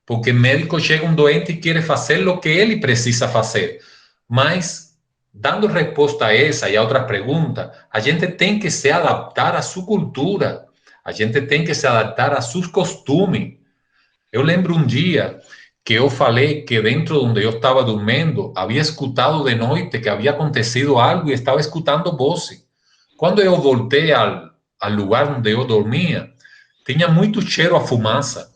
porque o médico chega um doente e quer fazer o que ele precisa fazer, mas dando resposta a essa e a outras perguntas, a gente tem que se adaptar à sua cultura, a gente tem que se adaptar a seus costumes. Eu lembro um dia que eu falei que dentro de onde eu estava dormindo, havia escutado de noite que havia acontecido algo e estava escutando vozes. Quando eu voltei ao lugar onde eu dormia, tinha muito cheiro a fumaça.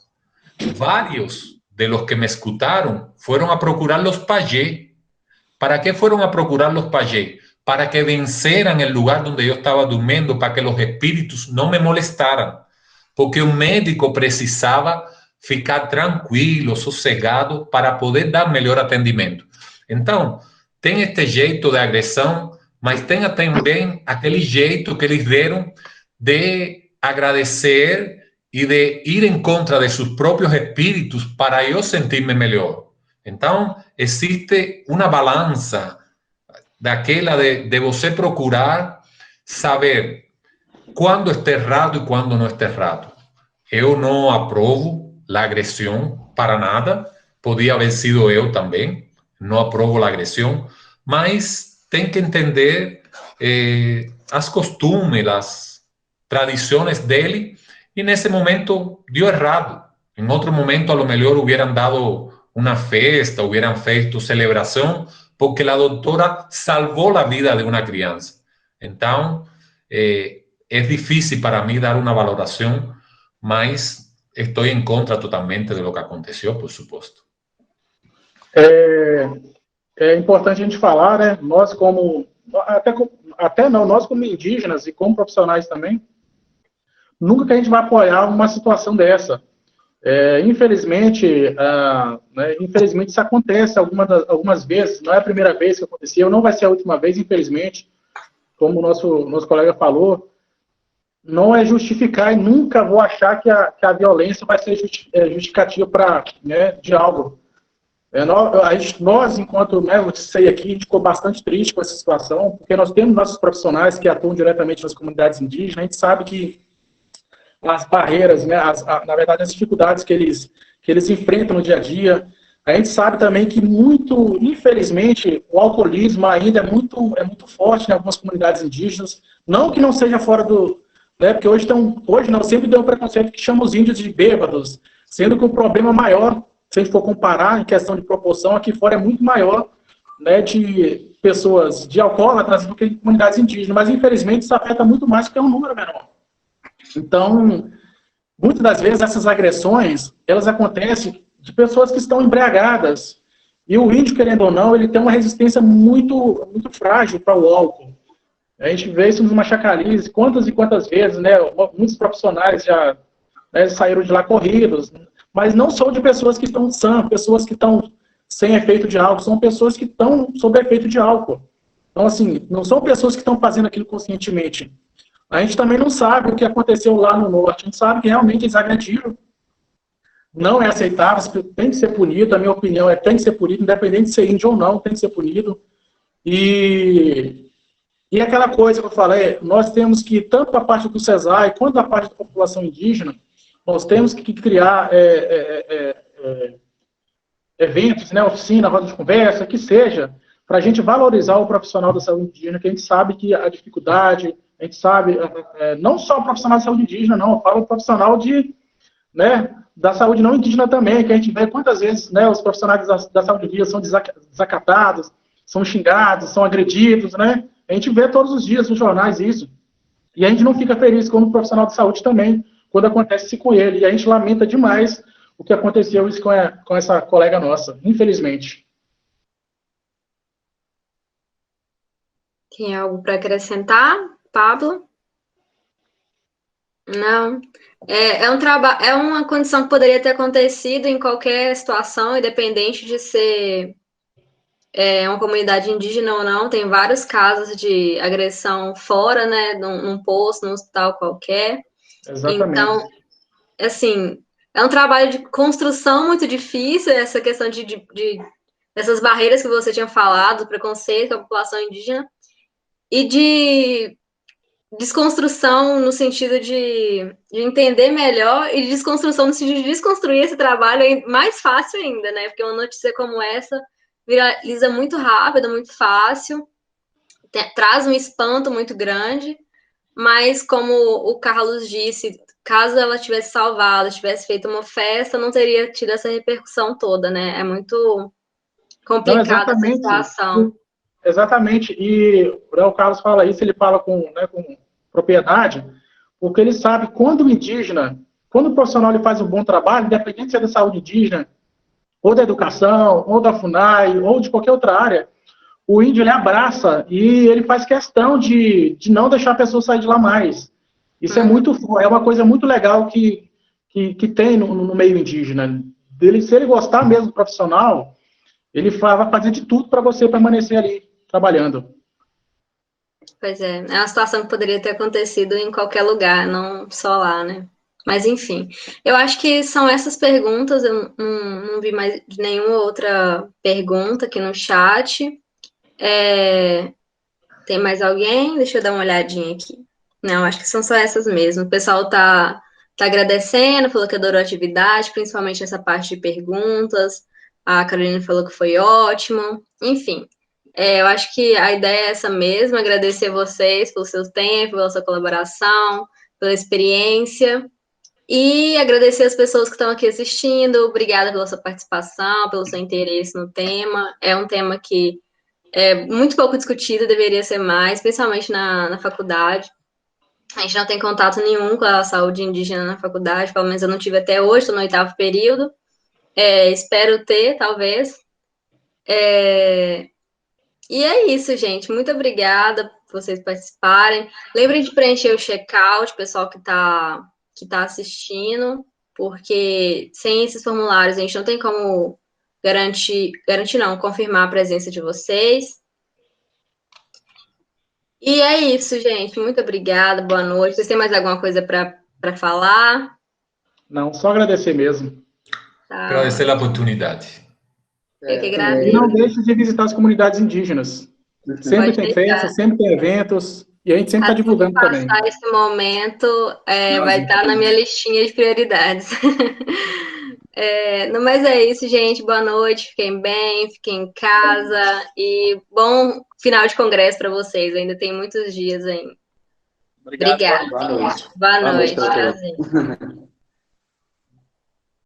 Vários de los que me escutaram foram a procurar los pajés. ¿Para qué fueron a procurar los pajés? Para que venceran el lugar donde yo estaba durmiendo, para que los espíritus no me molestaran. Porque un médico precisaba ficar tranquilo, sossegado, para poder dar melhor atendimento. Então, tem este jeito de agressão, mas tem também aquele jeito que eles deram de agradecer e de ir em contra de seus próprios espíritos para eu sentir-me melhor. Então, existe uma balança daquela de você procurar saber quando está errado e quando não está errado. Eu não aprovo a agressão para nada, podia haver sido eu também, não aprovo a agressão, mas tem que entender as costumes, as tradições dele, e nesse momento deu errado. En otro momento, a lo mejor hubieran dado una fiesta, hubieran feito celebración, porque la doctora salvó la vida de una criança. Então, es difícil para mí dar una valoración, mas estoy en contra totalmente de lo que aconteció, por supuesto. É importante a gente falar, né? Nós como nós como indígenas e como profissionais também, nunca que a gente vai apoiar uma situação dessa. Infelizmente, infelizmente isso acontece algumas vezes, não é a primeira vez que aconteceu, não vai ser a última vez, infelizmente, como o nosso colega falou, não é justificar e nunca vou achar que a violência vai ser justificativa de algo. Nós, enquanto eu sei aqui, a gente ficou bastante triste com essa situação, porque nós temos nossos profissionais que atuam diretamente nas comunidades indígenas, a gente sabe que as barreiras, né, na verdade, as dificuldades que eles enfrentam no dia a dia. A gente sabe também que infelizmente, o alcoolismo ainda é muito forte em algumas comunidades indígenas. Não que não seja fora do... Né, porque hoje não, sempre tem um preconceito que chama os índios de bêbados, sendo que o problema maior, se a gente for comparar em questão de proporção, aqui fora é muito maior, né, de pessoas de alcoólatras do que em comunidades indígenas. Mas, infelizmente, isso afeta muito mais porque é um número menor. Então, muitas das vezes, essas agressões, elas acontecem de pessoas que estão embriagadas. E o índio, querendo ou não, ele tem uma resistência muito, muito frágil para o álcool. A gente vê isso nos Machacalize, quantas e quantas vezes, né, muitos profissionais já saíram de lá corridos, mas não são de pessoas que estão sãs, pessoas que estão sem efeito de álcool, são pessoas que estão sob efeito de álcool. Então, assim, não são pessoas que estão fazendo aquilo conscientemente. A gente também não sabe o que aconteceu lá no norte. A gente sabe que realmente eles agrediram. Não é aceitável, tem que ser punido. A minha opinião tem que ser punido, independente de ser índio ou não, tem que ser punido. E aquela coisa que eu falei, nós temos que, tanto a parte do CESAI quanto a parte da população indígena, nós temos que criar eventos, né, oficina, roda de conversa, que seja, para a gente valorizar o profissional da saúde indígena, que a gente sabe que a dificuldade... A gente sabe, não só o profissional de saúde indígena, não, eu falo o profissional da saúde não indígena também, que a gente vê quantas vezes, né, os profissionais da saúde indígena são desacatados, são xingados, são agredidos, né? A gente vê todos os dias nos jornais isso. E a gente não fica feliz como profissional de saúde também, quando acontece isso com ele. E a gente lamenta demais o que aconteceu isso com essa colega nossa, infelizmente. Tem algo para acrescentar? Pablo? Não. É uma condição que poderia ter acontecido em qualquer situação, independente de ser uma comunidade indígena ou não. Tem vários casos de agressão fora, né, num posto, num hospital qualquer. Exatamente. Então, assim, é um trabalho de construção muito difícil, essa questão dessas barreiras que você tinha falado, preconceito com a população indígena, e de desconstrução no sentido de entender melhor e de desconstrução no sentido de desconstruir esse trabalho é mais fácil ainda, né? Porque uma notícia como essa viraliza muito rápido, muito fácil, traz um espanto muito grande, mas como o Carlos disse, caso ela tivesse salvado, tivesse feito uma festa, não teria tido essa repercussão toda, né? É muito complicada essa situação. Exatamente, e o Carlos fala isso, ele fala com propriedade, porque ele sabe quando o profissional ele faz um bom trabalho, independente se é da saúde indígena, ou da educação, ou da FUNAI, ou de qualquer outra área, o índio ele abraça e ele faz questão de não deixar a pessoa sair de lá mais. Isso é uma coisa muito legal que tem no meio indígena. Se ele gostar mesmo do profissional, ele vai fazer de tudo para você permanecer ali trabalhando. Pois é uma situação que poderia ter acontecido em qualquer lugar, não só lá, né? Mas, enfim, eu acho que são essas perguntas, eu não vi mais nenhuma outra pergunta aqui no chat. Tem mais alguém? Deixa eu dar uma olhadinha aqui. Não, acho que são só essas mesmo. O pessoal tá agradecendo, falou que adorou a atividade, principalmente essa parte de perguntas. A Carolina falou que foi ótimo. Enfim, eu acho que a ideia é essa mesmo, agradecer vocês pelo seu tempo, pela sua colaboração, pela experiência. E agradecer as pessoas que estão aqui assistindo. Obrigada pela sua participação, pelo seu interesse no tema. É um tema que é muito pouco discutido, deveria ser mais, especialmente na faculdade. A gente não tem contato nenhum com a saúde indígena na faculdade, pelo menos eu não tive até hoje, estou no 8º período. Espero ter, talvez. E é isso, gente. Muito obrigada por vocês participarem. Lembrem de preencher o check-out, pessoal que tá assistindo, porque sem esses formulários a gente não tem como garantir não, confirmar a presença de vocês. E é isso, gente. Muito obrigada, boa noite. Vocês têm mais alguma coisa para falar? Não, só agradecer mesmo. Tá. Agradecer a oportunidade. Eu que E agradeço. não deixe de visitar as comunidades indígenas. Sempre tem festa, sempre tem eventos, e a gente sempre está divulgando também. Passar esse momento, vai estar na minha listinha de prioridades. Não, mas é isso, gente. Boa noite, fiquem bem, fiquem em casa e bom final de congresso para vocês. Ainda tem muitos dias ainda. Obrigada. Boa noite. Boa noite. Boa noite.